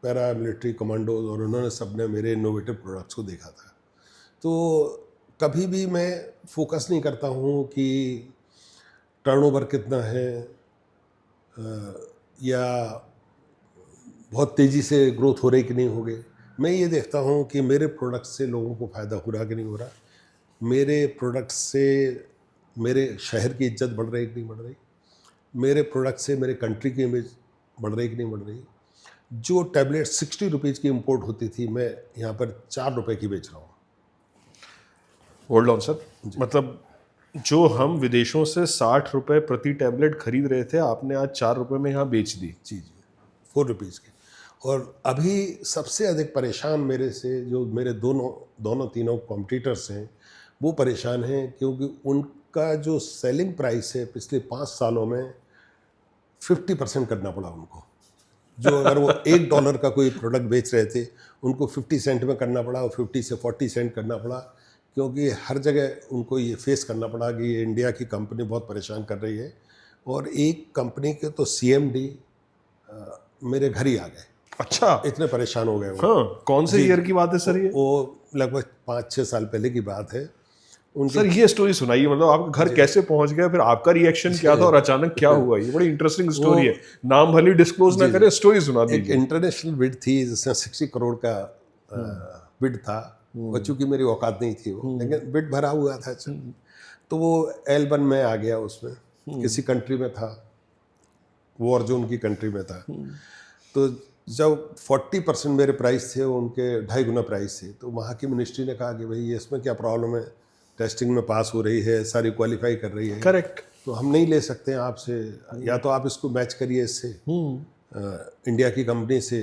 पैरा मिलिट्री कमांडोज और उन्होंने सबने मेरे इनोवेटिव प्रोडक्ट्स को देखा था। तो कभी भी मैं फोकस नहीं करता हूँ कि टर्नओवर कितना है या बहुत तेज़ी से ग्रोथ हो रही कि नहीं हो गई। मैं ये देखता हूँ कि मेरे प्रोडक्ट से लोगों को फ़ायदा हो रहा कि नहीं हो रहा, मेरे प्रोडक्ट से मेरे शहर की इज्जत बढ़ रही कि नहीं बढ़ रही, मेरे प्रोडक्ट से मेरे कंट्री की इमेज बढ़ रही कि नहीं बढ़ रही। जो टैबलेट 60 रुपीज़ की इंपोर्ट होती थी, मैं यहाँ पर 4 रुपये की बेच रहा हूँ। होल्ड ऑन सर, मतलब जो हम विदेशों से 60 रुपए प्रति टैबलेट खरीद रहे थे, आपने आज 4 रुपए में यहाँ बेच दी। जी 4 रुपीज़ की। और अभी सबसे अधिक परेशान मेरे से जो मेरे दोनों तीनों कॉम्पिटिटर्स हैं, वो परेशान हैं क्योंकि उनका जो सेलिंग प्राइस है पिछले 5 सालों में 50% करना पड़ा उनको। जो अगर वो $1 का कोई प्रोडक्ट बेच रहे थे, उनको 50 सेंट में करना पड़ा और 50 से 40 सेंट करना पड़ा, क्योंकि हर जगह उनको ये फेस करना पड़ा कि ये इंडिया की कंपनी बहुत परेशान कर रही है। और एक कंपनी के तो CMD मेरे घर ही आ गए। अच्छा, इतने परेशान हो गए वो। हाँ, कौन से ईयर की बात है सर ये? वो लगभग 5-6 साल पहले की बात है। सर ये स्टोरी सुनाइए, मतलब आपका घर कैसे पहुंच गया, फिर आपका रिएक्शन क्या था और अचानक क्या हुआ? ये बड़ी इंटरेस्टिंग स्टोरी है, नाम भले डिस्क्लोज ना करें, स्टोरी सुना एक दीजिए। इंटरनेशनल बिड थी जिसमें 60 करोड़ का बिड था, और चूंकि मेरी औकात नहीं थी वो, लेकिन बिड भरा हुआ था। तो वो L1 में आ गया, उसमें किसी कंट्री में था, वॉर जोन की कंट्री में था। तो जब 40% मेरे प्राइस थे, उनके 2.5 गुना प्राइस थे, तो वहाँ की मिनिस्ट्री ने कहा कि भाई ये इसमें क्या प्रॉब्लम है, टेस्टिंग में पास हो रही है, सारी क्वालिफाई कर रही है, करेक्ट, तो हम नहीं ले सकते हैं आपसे, या तो आप इसको मैच करिए इससे इंडिया की कंपनी से।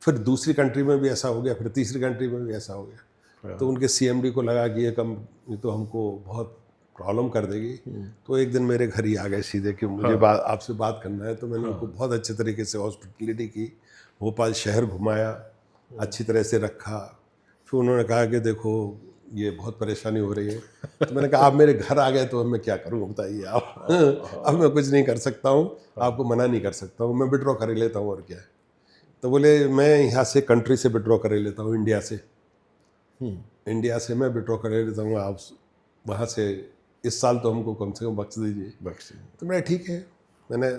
फिर दूसरी कंट्री में भी ऐसा हो गया, फिर तीसरी कंट्री में भी ऐसा हो गया। तो उनके CMD को लगा कि ये कंपनी तो हमको बहुत प्रॉब्लम कर देगी। तो एक दिन मेरे घर ही आ गए सीधे कि मुझे आपसे बात करना है। तो मैंने उनको बहुत अच्छे तरीके से हॉस्पिटलिटी की, भोपाल शहर घुमाया, अच्छी तरह से रखा। फिर उन्होंने कहा कि देखो ये बहुत परेशानी हो रही है। तो मैंने कहा आप मेरे घर आ गए तो अब मैं क्या करूँ बताइए आप। अब मैं कुछ नहीं कर सकता हूँ, आपको मना नहीं कर सकता हूँ, मैं विड्रॉ कर लेता हूँ और क्या है। तो बोले मैं यहाँ से कंट्री से विड्रॉ कर लेता हूँ, इंडिया से। इंडिया से मैं विड्रॉ कर लेता हूँ, आप वहाँ से इस साल तो हमको कम से कम बख्श दीजिए। तो मैं ठीक है, मैंने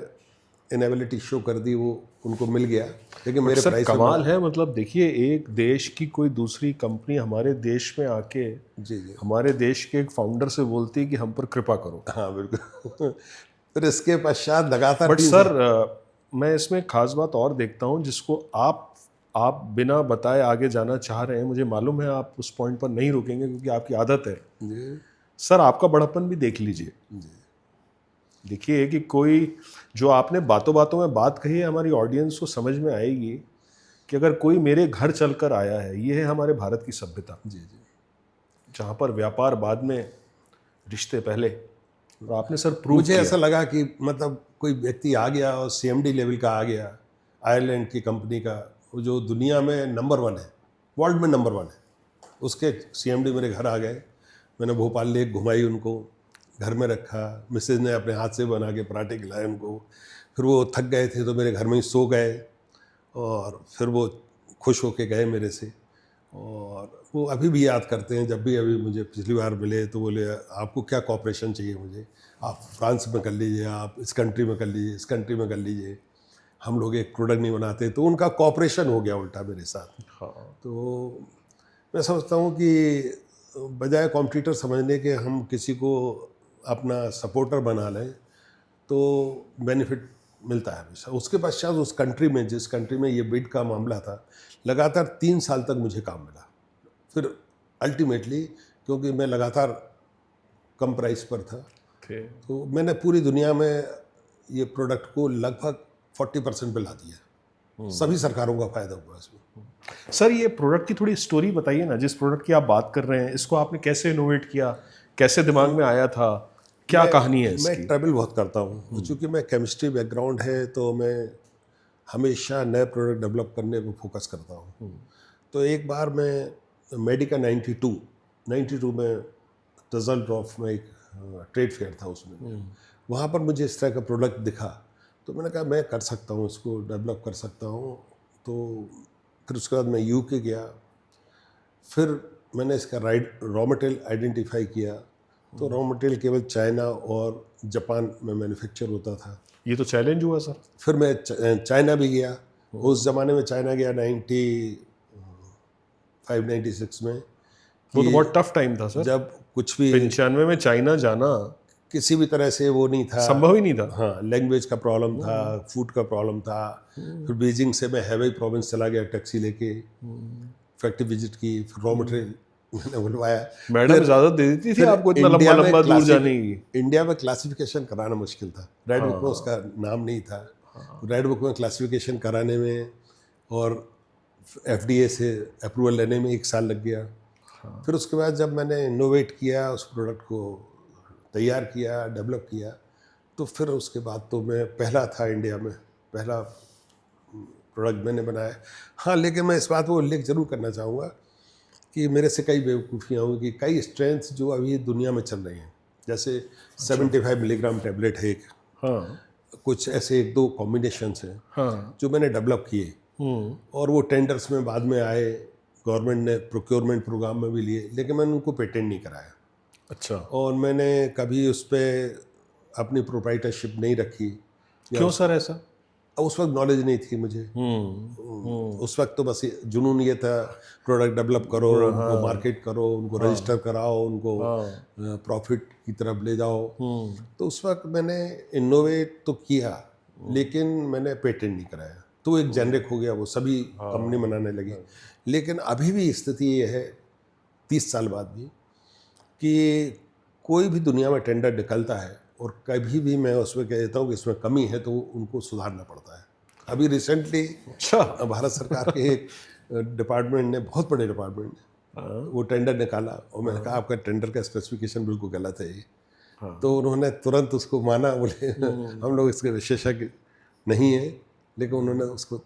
इनेबिलिटी शो कर दी, वो उनको मिल गया, लेकिन मेरे सर प्राइस कमाल है, मतलब देखिए एक देश की कोई दूसरी कंपनी हमारे देश में आके जी जी हमारे देश के एक फाउंडर से बोलती है कि हम पर कृपा करो। हाँ बिल्कुल। फिर इसके पश्चात लगातार बट सर मैं इसमें एक खास बात और देखता हूँ जिसको आप बिना बताए आगे जाना चाह रहे हैं, मुझे मालूम है आप उस पॉइंट पर नहीं रुकेंगे क्योंकि आपकी आदत है। जी सर आपका बड़प्पन भी देख लीजिए। देखिए कि कोई जो आपने बातों बातों में बात कही है, हमारी ऑडियंस को समझ में आएगी कि अगर कोई मेरे घर चलकर आया है, ये है हमारे भारत की सभ्यता, जी जी जहाँ पर व्यापार बाद में, रिश्ते पहले। और आपने सर प्रूव मुझे किया। ऐसा लगा कि मतलब कोई व्यक्ति आ गया और CMD लेवल का आ गया, आयरलैंड की कंपनी का, वो जो दुनिया में नंबर 1 है, वर्ल्ड में नंबर 1 है, उसके CMD मेरे घर आ गए। मैंने भोपाल लेक घुमाई उनको, घर में रखा, मिसेज ने अपने हाथ से बना के पराठे खिलाए उनको। फिर वो थक गए थे तो मेरे घर में ही सो गए, और फिर वो खुश होके गए मेरे से। और वो अभी भी याद करते हैं, जब भी अभी मुझे पिछली बार मिले तो बोले आपको क्या कॉपरेशन चाहिए मुझे, आप फ्रांस में कर लीजिए, आप इस कंट्री में कर लीजिए, इस कंट्री में कर लीजिए, हम लोग एक प्रोडक्ट नहीं बनाते। तो उनका कॉपरेशन हो गया उल्टा मेरे साथ। हाँ। तो मैं समझता हूँ कि बजाय कॉम्पिटिटर समझने के हम किसी को अपना सपोर्टर बना लें तो बेनिफिट मिलता है हमेशा। उसके पश्चात उस कंट्री में, जिस कंट्री में ये बिड का मामला था, लगातार 3 साल तक मुझे काम मिला। फिर अल्टीमेटली, क्योंकि मैं लगातार कम प्राइस पर था, तो मैंने पूरी दुनिया में ये प्रोडक्ट को लगभग 40% पे ला दिया। सभी सरकारों का फायदा हुआ इसमें। सर ये प्रोडक्ट की थोड़ी स्टोरी बताइए ना, जिस प्रोडक्ट की आप बात कर रहे हैं, इसको आपने कैसे इनोवेट किया, कैसे दिमाग में आया था, क्या कहानी है मैं इसकी? ट्रैवल बहुत करता हूँ, चूँकि मैं केमिस्ट्री बैकग्राउंड है, तो मैं हमेशा नए प्रोडक्ट डेवलप करने पर फोकस करता हूँ। तो एक बार मैं मेडिका 92 में रिजल्ट ड्रॉप में एक ट्रेड फेयर था, उसमें वहाँ पर मुझे इस तरह का प्रोडक्ट दिखा, तो मैंने कहा मैं कर सकता हूँ, इसको डेवलप कर सकता हूँ। तो फिर उसके बाद मैं UK गया, फिर मैंने इसका रॉ मटेरियल आइडेंटिफाई किया। तो रॉ मटेरियल केवल चाइना और जापान में मैन्युफैक्चर होता था। ये तो चैलेंज हुआ सर। फिर मैं चाइना भी गया, उस ज़माने में चाइना गया 95-96 में। वो तो बहुत टफ टाइम था सर, जब कुछ भी 95 में चाइना जाना किसी भी तरह से वो नहीं था, संभव ही नहीं था। हाँ, लैंग्वेज का प्रॉब्लम था, फूड का प्रॉब्लम था। फिर बीजिंग से मैं हेबई प्रोविंस चला गया टैक्सी लेके, फैक्ट्री विजिट की, फिर रॉ मटेरियल मैंने बुलवाया। मैडम इजाजत दे देती थी आपको इतना लंबा लंबा दूर जाने की? इंडिया में क्लासिफिकेशन कराना मुश्किल था, रेड बुक में उसका नाम नहीं था। रेड बुक में क्लासिफिकेशन कराने में और FDA से अप्रूवल लेने में 1 साल लग गया। फिर उसके बाद जब मैंने इनोवेट किया, उस प्रोडक्ट को तैयार किया, डेवलप किया, तो फिर उसके बाद तो मैं पहला था इंडिया में, पहला प्रोडक्ट मैंने बनाया। हाँ, लेकिन मैं इस बात को उल्लेख जरूर करना चाहूँगा कि मेरे से कई बेवकूफ़ियाँ हुई कि कई स्ट्रेंथ्स जो अभी दुनिया में चल रही हैं, जैसे 75 मिलीग्राम टैबलेट है एक, हाँ कुछ ऐसे 1-2 कॉम्बिनेशंस हैं हाँ। जो मैंने डेवलप किए, और वो टेंडर्स में बाद में आए, गवर्नमेंट ने प्रोक्योरमेंट प्रोग्राम में भी लिए, लेकिन मैंने उनको पेटेंट नहीं कराया। अच्छा, और मैंने कभी उस पर अपनी प्रोप्राइटरशिप नहीं रखी। क्यों सर ऐसा? उस वक्त नॉलेज नहीं थी मुझे। उस वक्त तो बस जुनून ये था, प्रोडक्ट डेवलप करो, उनको मार्केट करो, उनको रजिस्टर कराओ, उनको प्रॉफिट की तरफ ले जाओ। तो उस वक्त मैंने इनोवेट तो किया, लेकिन मैंने पेटेंट नहीं कराया, तो एक जेनरिक हो गया, वो सभी कंपनी बनाने लगी। लेकिन अभी भी स्थिति ये है 30 साल बाद भी, कि कोई भी दुनिया में टेंडर निकलता है और कभी भी मैं उसमें कह देता हूँ कि इसमें कमी है, तो उनको सुधारना पड़ता है। अभी रिसेंटली भारत सरकार के एक डिपार्टमेंट ने, बहुत बड़े डिपार्टमेंट ने, वो टेंडर निकाला, और मैंने कहा आपका टेंडर का स्पेसिफिकेशन बिल्कुल गलत है ये। तो उन्होंने तुरंत उसको माना, बोले हम लोग इसके विशेषज्ञ नहीं हैं, लेकिन उन्होंने उसको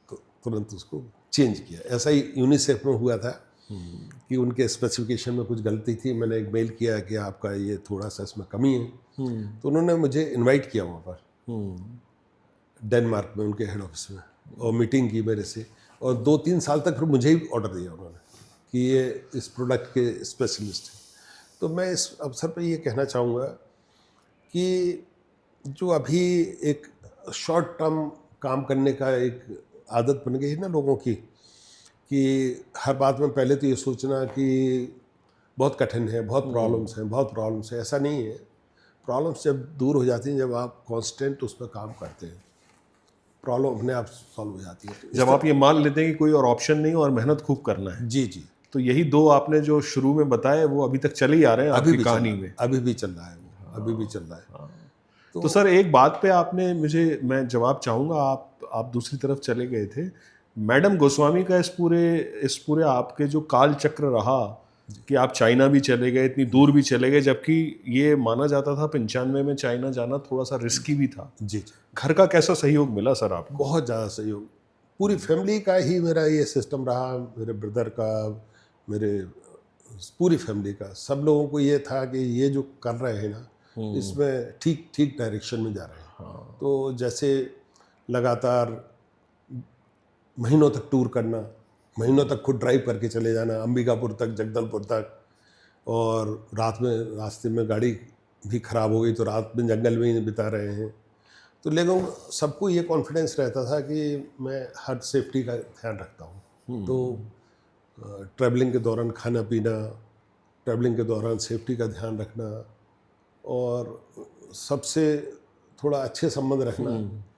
तुरंत उसको चेंज किया। ऐसा ही यूनिसेफ में हुआ था कि उनके स्पेसिफिकेशन में कुछ गलती थी, मैंने एक मेल किया कि आपका ये थोड़ा सा इसमें कमी है, तो उन्होंने मुझे इनवाइट किया वहाँ पर डेनमार्क में, उनके हेड ऑफिस में। और मीटिंग की मेरे से, और 2-3 साल तक फिर मुझे ही ऑर्डर दिया उन्होंने कि ये इस प्रोडक्ट के स्पेशलिस्ट हैं। तो मैं इस अवसर पर ये कहना चाहूँगा कि जो अभी एक शॉर्ट टर्म काम करने का एक आदत बन गई है ना लोगों की, कि हर बात में पहले तो ये सोचना कि बहुत कठिन है, बहुत प्रॉब्लम्स हैं। ऐसा नहीं है। प्रॉब्लम्स जब दूर हो जाती हैं, जब आप कांस्टेंट उस पर काम करते हैं, प्रॉब्लम अपने आप सॉल्व हो जाती है। जब आप ये मान लेते हैं कि कोई और ऑप्शन नहीं है और मेहनत खूब करना है, जी जी, तो यही दो आपने जो शुरू में बताए वो अभी तक चले ही आ रहे हैं अभी आपकी भी चल कहानी रहा है, में। अभी भी चल रहा है वो, अभी भी चल रहा है। तो सर एक बात पे आपने मैं जवाब चाहूँगा, आप दूसरी तरफ चले गए थे। मैडम गोस्वामी का इस पूरे आपके जो काल चक्र रहा कि आप चाइना भी चले गए, इतनी दूर भी चले गए, जबकि ये माना जाता था 95 में चाइना जाना थोड़ा सा रिस्की भी था। जी जी, घर का कैसा सहयोग मिला सर आपको? बहुत ज़्यादा सहयोग, पूरी फैमिली का ही मेरा ये सिस्टम रहा, मेरे ब्रदर का, मेरे पूरी फैमिली का, सब लोगों को ये था कि ये जो कर रहे हैं ना, इसमें ठीक ठीक डायरेक्शन में जा रहे हैं। तो जैसे लगातार महीनों तक टूर करना, महीनों तक खुद ड्राइव करके चले जाना, अंबिकापुर तक, जगदलपुर तक, और रात में रास्ते में गाड़ी भी ख़राब हो गई तो रात में जंगल में ही बिता रहे हैं। तो लोगों सबको ये कॉन्फिडेंस रहता था कि मैं हर सेफ्टी का ध्यान रखता हूँ। तो ट्रैवलिंग के दौरान खाना पीना, ट्रैवलिंग के दौरान सेफ्टी का ध्यान रखना, और सबसे थोड़ा अच्छे संबंध रखना,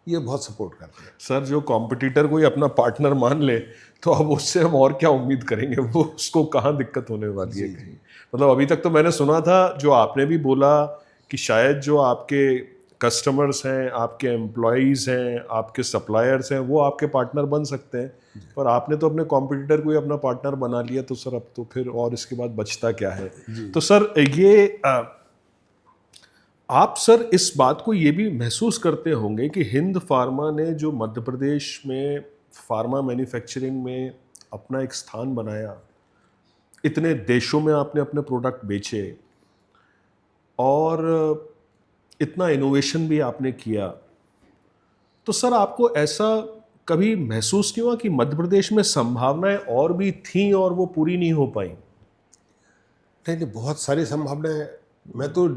ये बहुत सपोर्ट करते हैं। सर जो कॉम्पिटिटर कोई अपना पार्टनर मान ले तो अब उससे हम और क्या उम्मीद करेंगे, वो उसको कहाँ दिक्कत होने वाली है कहीं। मतलब अभी तक तो मैंने सुना था, जो आपने भी बोला कि शायद जो आपके कस्टमर्स हैं, आपके एम्प्लॉयज़ हैं, आपके सप्लायर्स हैं, वो आपके पार्टनर बन सकते हैं, पर आपने तो अपने कॉम्पिटिटर को ही अपना पार्टनर बना लिया। तो सर अब तो फिर और इसके बाद बचता क्या है? तो सर ये आप सर इस बात को ये भी महसूस करते होंगे कि हिंद फार्मा ने जो मध्य प्रदेश में फार्मा मैन्युफैक्चरिंग में अपना एक स्थान बनाया, इतने देशों में आपने अपने प्रोडक्ट बेचे और इतना इनोवेशन भी आपने किया, तो सर आपको ऐसा कभी महसूस नहीं हुआ कि मध्य प्रदेश में संभावनाएं और भी थीं और वो पूरी नहीं हो पाई? नहीं नहीं, बहुत सारी संभावनाएं, मैं तो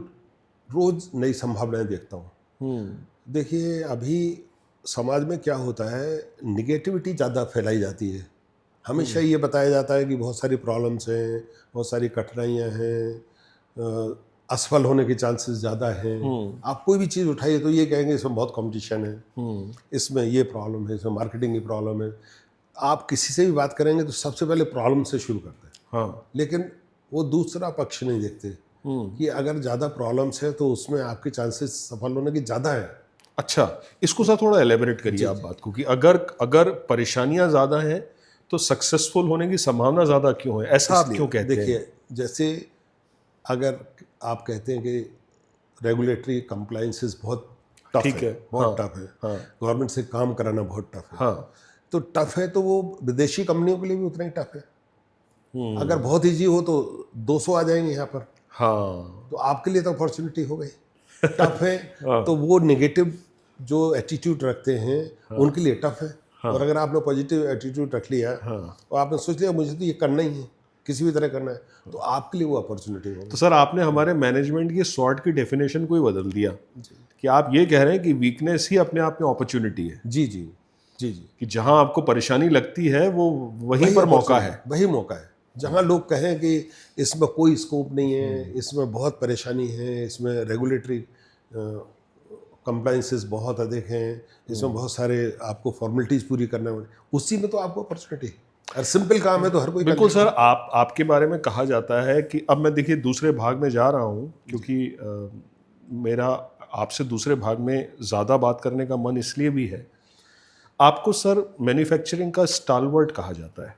रोज नई संभावनाएं देखता हूँ। देखिए अभी समाज में क्या होता है, निगेटिविटी ज़्यादा फैलाई जाती है। हमेशा ये बताया जाता है कि बहुत सारी प्रॉब्लम्स हैं, बहुत सारी कठिनाइयाँ हैं, असफल होने के चांसेस ज़्यादा हैं। आप कोई भी चीज़ उठाइए तो ये कहेंगे इसमें बहुत कंपटीशन है, इसमें ये प्रॉब्लम है, इसमें मार्केटिंग की प्रॉब्लम है। आप किसी से भी बात करेंगे तो सबसे पहले प्रॉब्लम से शुरू करते हैं। हाँ, लेकिन वो दूसरा पक्ष नहीं देखते कि अगर ज़्यादा प्रॉब्लम्स है तो उसमें आपके चांसेस सफल होने की ज़्यादा है। अच्छा, इसको सर थोड़ा एलेबरेट करिए आप बात को, कि अगर परेशानियां ज़्यादा हैं तो सक्सेसफुल होने की संभावना ज़्यादा क्यों है? ऐसा आप क्यों कहते हैं? देखिए, जैसे अगर आप कहते हैं कि रेगुलेटरी कंप्लाइंसेस बहुत टफ ठीक है, है, बहुत हाँ, टफ है, हाँ, गवर्नमेंट से काम कराना बहुत टफ है। हाँ, तो टफ है तो वो विदेशी कंपनियों के लिए भी उतना ही टफ है। अगर बहुत ईजी हो तो 200 आ जाएंगे यहाँ पर, हाँ, तो आपके लिए तो अपॉर्चुनिटी हो गई। टफ है तो वो नेगेटिव जो एटीट्यूड रखते हैं उनके लिए टफ है। और अगर आपने पॉजिटिव एटीट्यूड रख लिया और आपने सोच लिया मुझे तो ये करना ही है, किसी भी तरह करना है, तो आपके लिए वो अपॉर्चुनिटी होगी। तो सर आपने हमारे मैनेजमेंट की स्वॉट की डेफिनेशन को ही बदल दिया कि आप ये कह रहे हैं कि वीकनेस ही अपने आप में अपॉर्चुनिटी है, जी जी जी जी, कि जहां आपको परेशानी लगती है वो वहीं पर मौका है। वही मौका है जहाँ लोग कहें कि इसमें कोई स्कोप नहीं है, इसमें बहुत परेशानी है, इसमें रेगुलेटरी कंप्लाइंसेस बहुत अधिक हैं, इसमें बहुत सारे आपको फॉर्मेलिटीज़ पूरी करना है, उसी में तो आपको अपॉर्चुनिटी है। और सिंपल काम है तो हर कोई बिल्कुल सर, आपके बारे में कहा जाता है कि अब मैं देखिए दूसरे भाग में जा रहा हूँ, क्योंकि मेरा आपसे दूसरे भाग में ज़्यादा बात करने का मन इसलिए भी है। आपको सर मैन्युफैक्चरिंग का स्टालवर्ट कहा जाता है,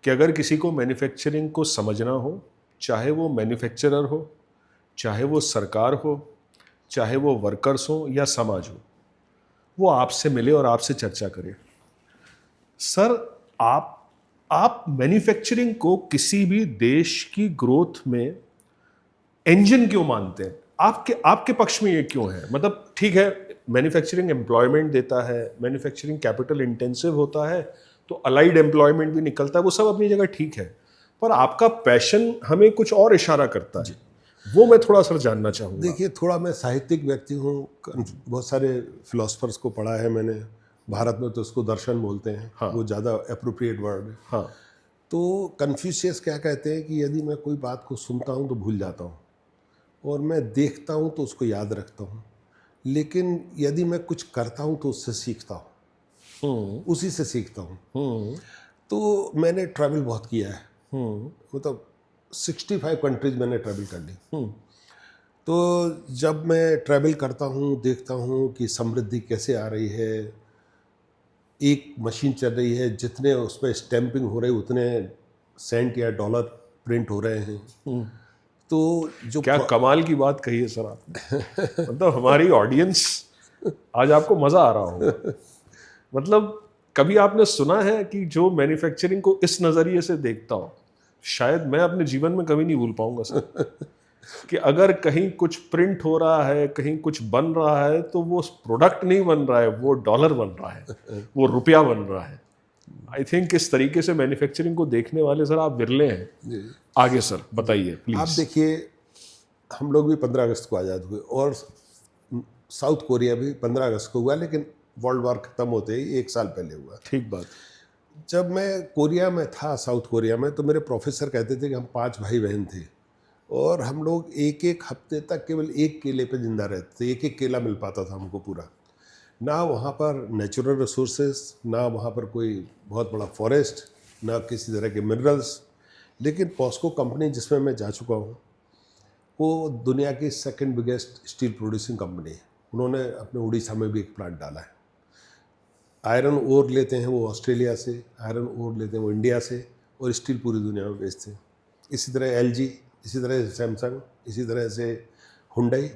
कि अगर किसी को मैन्युफैक्चरिंग को समझना हो, चाहे वो मैन्युफैक्चरर हो, चाहे वो सरकार हो, चाहे वो वर्कर्स हो या समाज हो, वो आपसे मिले और आपसे चर्चा करे। सर आप मैन्युफैक्चरिंग को किसी भी देश की ग्रोथ में इंजन क्यों मानते हैं? आपके पक्ष में ये क्यों है? मतलब ठीक है, मैन्युफैक्चरिंग एम्प्लॉयमेंट देता है, मैन्युफैक्चरिंग कैपिटल इंटेंसिव होता है, तो अलाइड एम्प्लॉयमेंट भी निकलता है, वो सब अपनी जगह ठीक है। पर आपका पैशन हमें कुछ और इशारा करता है, वो मैं थोड़ा सा जानना चाहूँगा। देखिए, थोड़ा मैं साहित्यिक व्यक्ति हूँ, बहुत सारे फिलोसफर्स को पढ़ा है मैंने। भारत में तो उसको दर्शन बोलते हैं, हाँ। वो ज़्यादा अप्रोप्रिएट वर्ड है। हाँ, तो कन्फ्यूशियस क्या कहते हैं कि यदि मैं कोई बात को सुनता हूँ तो भूल जाता हूँ, और मैं देखता हूँ तो उसको याद रखता हूँ, लेकिन यदि मैं कुछ करता हूँ तो उससे सीखता हूँ, उसी से सीखता हूँ। तो मैंने ट्रैवल बहुत किया है, मतलब 65 कंट्रीज मैंने ट्रैवल कर ली। तो जब मैं ट्रैवल करता हूँ, देखता हूँ कि समृद्धि कैसे आ रही है। एक मशीन चल रही है, जितने उसमें स्टैंपिंग हो रही है उतने सेंट या डॉलर प्रिंट हो रहे हैं। तो जो क्या कमाल की बात कही है सर आपने। मतलब हमारी ऑडियंस, आज आपको मजा आ रहा होगा। मतलब कभी आपने सुना है कि जो मैन्युफैक्चरिंग को इस नजरिए से देखता हो? शायद मैं अपने जीवन में कभी नहीं भूल पाऊंगा सर, कि अगर कहीं कुछ प्रिंट हो रहा है, कहीं कुछ बन रहा है, तो वो प्रोडक्ट नहीं बन रहा है, वो डॉलर बन रहा है, वो रुपया बन रहा है। आई थिंक इस तरीके से मैन्युफैक्चरिंग को देखने वाले सर आप विरले हैं। आगे सर बताइए आप प्लीज। देखिए, हम लोग भी 15 अगस्त को आज़ाद हुए, और साउथ कोरिया भी 15 अगस्त को हुआ, लेकिन वर्ल्ड वार खत्म होते ही 1 साल पहले हुआ। ठीक बात। जब मैं कोरिया में था, साउथ कोरिया में, तो मेरे प्रोफेसर कहते थे कि हम 5 भाई बहन थे, और हम लोग एक एक हफ्ते तक केवल एक केले पे जिंदा रहते थे। एक एक केला मिल पाता था हमको पूरा। ना वहाँ पर नेचुरल रिसोर्सेज, ना वहाँ पर कोई बहुत बड़ा फॉरेस्ट, ना किसी तरह के मिनरल्स। लेकिन पॉस्को कंपनी जिसमें मैं जा चुका हूँ, वो दुनिया की second biggest steel producing company है। उन्होंने अपने उड़ीसा में भी एक प्लांट डाला है। आयरन ओर लेते हैं वो ऑस्ट्रेलिया से, आयरन ओर लेते हैं वो इंडिया से, और स्टील पूरी दुनिया में बेचते हैं। इसी तरह एलजी, इसी तरह से सैमसंग, इसी तरह से हुंडई।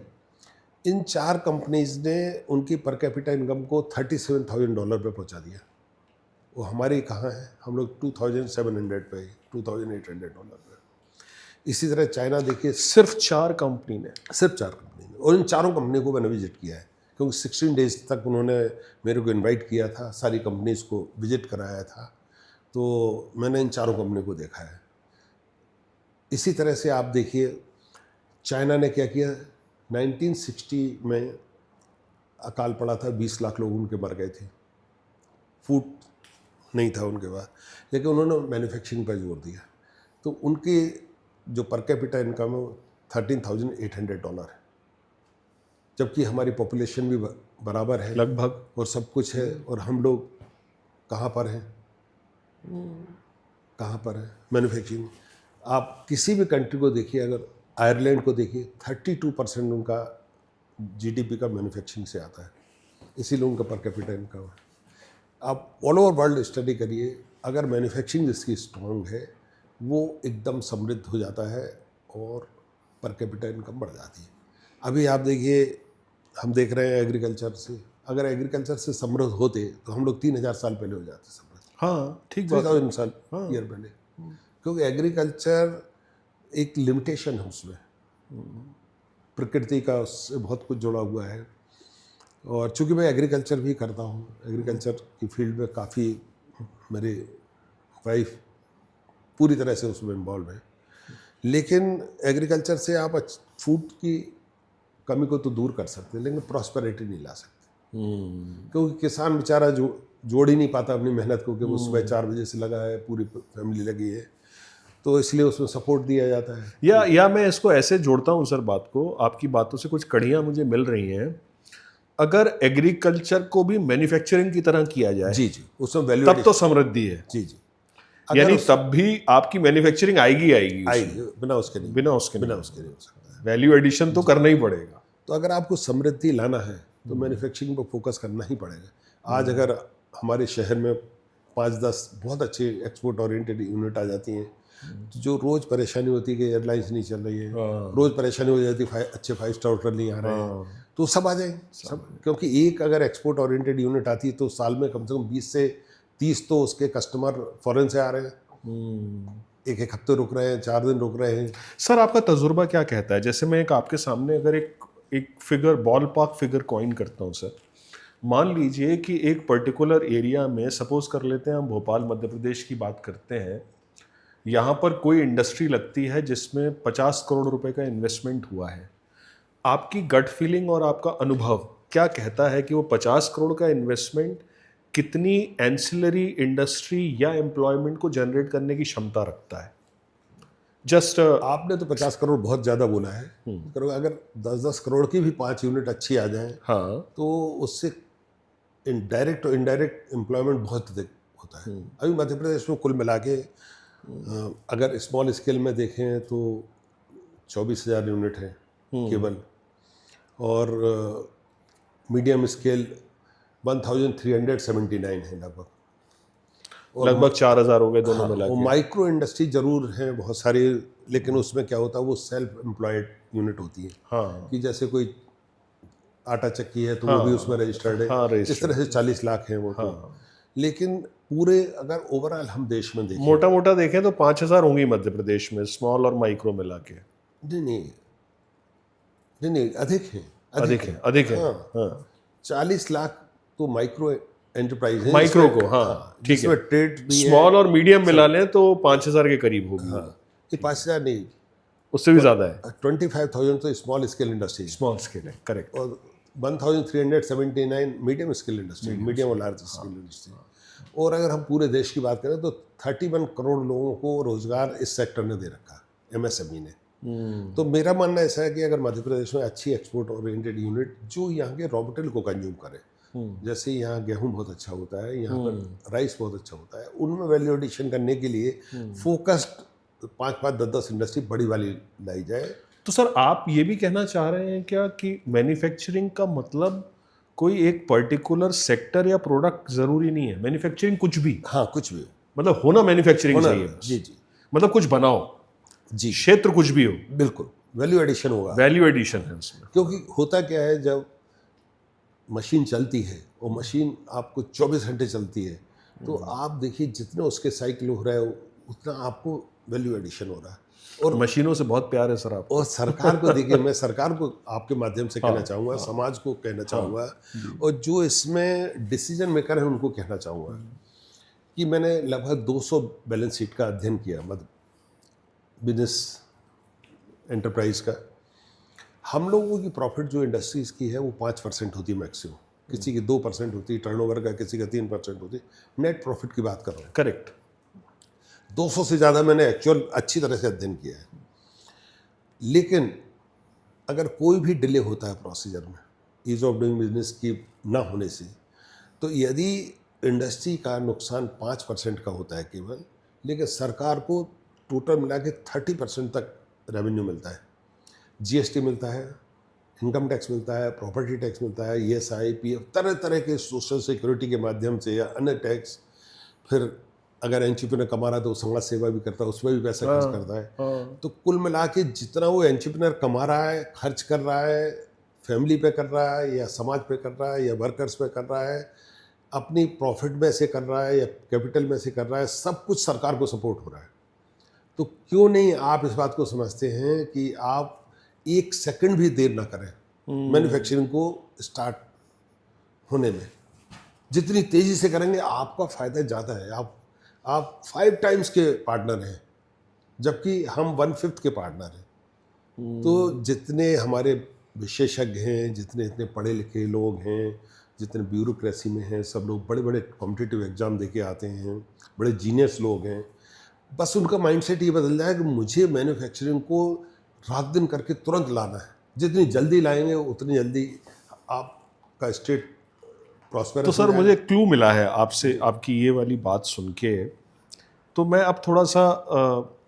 इन 4 कंपनीज ने उनकी पर कैपिटा इनकम को $37,000 पे पहुंचा दिया। वो हमारी कहाँ है, हम लोग 2700 पे, $2,800 पे। इसी तरह चाइना देखिए, सिर्फ 4 कंपनी ने? सिर्फ 4 कंपनी ने, और इन चारों कंपनी को मैंने विजिट किया है, क्योंकि 16 डेज तक उन्होंने मेरे को इनवाइट किया था, सारी कंपनीज को विजिट कराया था। तो मैंने इन चारों कंपनी को देखा है। इसी तरह से आप देखिए, चाइना ने क्या किया, 1960 में अकाल पड़ा था, 20 लाख लोग उनके मर गए थे, फूड नहीं था उनके पास, लेकिन उन्होंने मैन्युफैक्चरिंग पर जोर दिया। तो उनकी जो पर कैपिटा इनकम है वो $13,800 है, जबकि हमारी पॉपुलेशन भी बराबर है लगभग, और सब कुछ है, और हम लोग कहाँ पर हैं, कहाँ पर है मैन्युफैक्चरिंग। आप किसी भी कंट्री को देखिए, अगर आयरलैंड को देखिए, 32% उनका जीडीपी का मैन्युफैक्चरिंग से आता है, इसीलिए उनका पर कैपिटा इनकम है। आप ऑल ओवर वर्ल्ड स्टडी करिए, अगर मैन्युफैक्चरिंग जिसकी स्ट्रॉन्ग है वो एकदम समृद्ध हो जाता है और पर कैपिटा इनकम बढ़ जाती है। अभी आप देखिए, हम देख रहे हैं एग्रीकल्चर से, अगर एग्रीकल्चर से समृद्ध होते तो हम लोग 3000 साल पहले हो जाते समृद्ध। हाँ ठीक बात। 3000 साल ईयर पहले, क्योंकि एग्रीकल्चर एक लिमिटेशन है उसमें, प्रकृति का उससे बहुत कुछ जुड़ा हुआ है। और चूंकि मैं एग्रीकल्चर भी करता हूँ, एग्रीकल्चर की फील्ड में काफ़ी मेरी वाइफ पूरी तरह से उसमें इन्वॉल्व है, लेकिन एग्रीकल्चर से आप फूड की कमी को तो दूर कर सकते हैं, लेकिन प्रॉस्पेरिटी नहीं ला सकते। क्योंकि किसान बेचारा जोड़ ही नहीं पाता अपनी मेहनत को, कि वो सुबह 4 बजे से लगा है, पूरी फैमिली लगी है, तो इसलिए उसमें सपोर्ट दिया जाता है। या मैं इसको ऐसे जोड़ता हूँ सर बात को, आपकी बातों से कुछ कड़ियाँ मुझे मिल रही हैं। अगर एग्रीकल्चर को भी मैन्युफैक्चरिंग की तरह किया जाए, जी जी, उसमें वैल्यू तब तो समृद्धि है। जी जी, यानी तब भी आपकी मैन्युफैक्चरिंग आएगी आएगी, बिना उसके नहीं, बिना उसके नहीं हो सकता है। वैल्यू एडिशन तो करना ही पड़ेगा। तो अगर आपको समृद्धि लाना है तो मैन्युफैक्चरिंग पर फोकस करना ही पड़ेगा। आज अगर हमारे शहर में 5-10 बहुत अच्छे एक्सपोर्ट ओरिएंटेड यूनिट आ जाती हैं, तो जो रोज़ परेशानी होती है कि एयरलाइंस नहीं चल रही है, रोज़ परेशानी हो जाती है अच्छे 5 स्टार होटल नहीं आ रहे हैं, तो सब आ जाएंगे सब। क्योंकि एक अगर एक्सपोर्ट ओरिएंटेड यूनिट आती है तो साल में कम से कम 20 से 30 तो उसके कस्टमर फॉरेन से आ रहे हैं, एक हफ्ते रुक रहे हैं, 4 दिन रुक रहे हैं। सर आपका तजुर्बा क्या कहता है? जैसे मैं एक आपके सामने अगर एक एक figure, ball park figure coin करता हूँ सर। मान लीजिए कि एक पर्टिकुलर एरिया में, सपोज कर लेते हैं हम भोपाल मध्य प्रदेश की बात करते हैं, यहाँ पर कोई इंडस्ट्री लगती है जिसमें 50 करोड़ रुपए का इन्वेस्टमेंट हुआ है। आपकी गट फीलिंग और आपका अनुभव क्या कहता है कि वो 50 करोड़ का इन्वेस्टमेंट कितनी एंसिलरी इंडस्ट्री या एम्प्लॉयमेंट को जनरेट करने की क्षमता रखता है? जस्ट आपने तो 50 करोड़ बहुत ज़्यादा बोला है, करो अगर 10-10 करोड़ की भी 5 यूनिट अच्छी आ जाएं हाँ, तो उससे डायरेक्ट और इनडायरेक्ट एम्प्लॉयमेंट बहुत अधिक होता है। अभी मध्य प्रदेश में कुल मिला के अगर स्मॉल स्केल में देखें तो 24,000 यूनिट है केवल, और मीडियम स्केल 1379 है लगभग, लगभग 4,000 हो गए दोनों मिला वो के। माइक्रो इंडस्ट्री जरूर है बहुत सारी, लेकिन उसमें क्या होता है वो सेल्फ एम्प्लॉयड यूनिट होती है, हाँ कि जैसे कोई आटा चक्की है तो वो भी उसमें रजिस्टर्ड है, हाँ, इस तरह से 40 लाख है वो तो। लेकिन पूरे अगर ओवरऑल हम देश में देखें, मोटा मोटा देखें तो 5,000 होंगी मध्य प्रदेश में, स्मॉल और माइक्रो मिला के। नहीं अधिक है, अधिक है। हाँ, हाँ, 40 लाख तो माइक्रो एंटरप्राइज है, माइक्रो को, हाँ ठीक है। जिसमें ट्रेड भी है। स्मॉल और मीडियम मिला लें तो 5,000 के करीब होगी। ये 5,000 नहीं, उससे भी ज्यादा है। 25,000 तो small scale industry small scale है, करेक्ट। और 1379 मीडियम स्केल इंडस्ट्री, मीडियम और लार्ज स्केल इंडस्ट्री। और अगर हम पूरे देश की बात करें तो 31 करोड़ लोगों को रोजगार इस सेक्टर ने दे रखा, एमएसएमई ने। तो मेरा मानना ऐसा है कि अगर मध्य प्रदेश में अच्छी एक्सपोर्ट ओरिएंटेड यूनिट जो यहाँ के रॉ मटेरियल को कंज्यूम करे, जैसे यहाँ गेहूं बहुत अच्छा होता है, यहाँ पर राइस बहुत अच्छा होता है, उनमें वैल्यू एडिशन करने के लिए फोकस्ड 5-5, 10-10 इंडस्ट्री बड़ी वाली लाई जाए। तो सर आप ये भी कहना चाह रहे हैं क्या कि मैन्युफैक्चरिंग का मतलब कोई एक पर्टिकुलर सेक्टर या प्रोडक्ट जरूरी नहीं है? मैन्युफैक्चरिंग कुछ भी, हाँ कुछ भी मतलब होना मैन्युफैक्चरिंग चाहिए बस। जी जी मतलब कुछ बनाओ जी, क्षेत्र कुछ भी हो, बिल्कुल वैल्यू एडिशन होगा। वैल्यू एडिशन है उसमें। क्योंकि होता क्या है, जब मशीन चलती है और मशीन आपको 24 घंटे चलती है, तो आप देखिए जितने उसके साइकिल हो रहा है उतना आपको वैल्यू एडिशन हो रहा है। और मशीनों से बहुत प्यार है सर आपको। और सरकार को देखिए, मैं सरकार को आपके माध्यम से कहना चाहूँगा, समाज को कहना चाहूँगा, और जो इसमें डिसीजन मेकर हैं उनको कहना चाहूँगा कि मैंने लगभग 200 बैलेंस शीट का अध्ययन किया, मतलब बिजनेस एंटरप्राइज का। हम लोगों की प्रॉफिट जो इंडस्ट्रीज की है वो 5% होती है मैक्सिमम, किसी की 2% होती है टर्नओवर का, किसी का 3% होती है। नेट प्रॉफिट की बात कर रहा हूँ। करेक्ट। 200 से ज़्यादा मैंने एक्चुअल अच्छी तरह से अध्ययन किया है। लेकिन अगर कोई भी डिले होता है प्रोसीजर में, ईज ऑफ डूइंग बिजनेस की ना होने से, तो यदि इंडस्ट्री का नुकसान 5% का होता है केवल, लेकिन सरकार को टोटल मिला के 30% तक रेवेन्यू मिलता है। जीएसटी मिलता है, इनकम टैक्स मिलता है, प्रॉपर्टी टैक्स मिलता है, ईएसआई, पीएफ, तरह तरह के सोशल सिक्योरिटी के माध्यम से या अन्य टैक्स। फिर अगर एंटरप्रेन्योर कमा रहा है तो वो समाज सेवा भी करता है, उसमें भी पैसा खर्च करता है। तो कुल मिला के जितना वो एंटरप्रेन्योर कमा रहा है, खर्च कर रहा है, फैमिली पे कर रहा है या समाज पे कर रहा है या वर्कर्स पे कर रहा है, अपनी प्रॉफिट में से कर रहा है या कैपिटल में से कर रहा है, सब कुछ सरकार को सपोर्ट हो रहा है। तो क्यों नहीं आप इस बात को समझते हैं कि आप 1 सेकंड भी देर ना करें मैन्युफैक्चरिंग को स्टार्ट होने में। जितनी तेज़ी से करेंगे आपका फ़ायदा ज़्यादा है। आप 5 टाइम्स के पार्टनर हैं, जबकि हम 1/5 के पार्टनर हैं। तो जितने हमारे विशेषज्ञ हैं, जितने इतने पढ़े लिखे लोग हैं, जितने ब्यूरोक्रेसी में हैं, सब लोग बड़े बड़े कॉम्पिटिटिव एग्ज़ाम दे के आते हैं, बड़े जीनियस लोग हैं। बस उनका माइंडसेट ये बदल जाए कि मुझे मैन्युफैक्चरिंग को रात दिन करके तुरंत लाना है। जितनी जल्दी लाएंगे उतनी जल्दी आपका स्टेट प्रॉस्पेरस। तो सर मुझे क्लू मिला है आपसे, आपकी ये वाली बात सुन के। तो मैं अब थोड़ा सा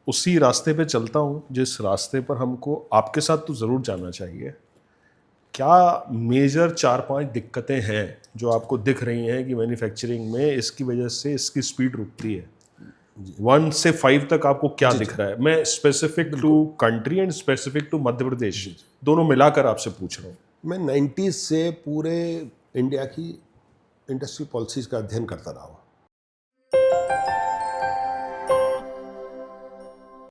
उसी रास्ते पे चलता हूँ जिस रास्ते पर हमको आपके साथ तो ज़रूर जाना चाहिए। क्या मेजर 4-5 दिक्कतें हैं जो आपको दिख रही हैं कि मैन्युफैक्चरिंग में इसकी वजह से इसकी स्पीड रुकती है? 1 से 5 तक आपको क्या दिख रहा है? मैं specific to country and specific to Madhya Pradesh दोनों मिलाकर आपसे पूछ रहा हूँ। मैं 90s से पूरे इंडिया की इंडस्ट्री पॉलिसीज़ का अध्ययन करता रहा हूँ।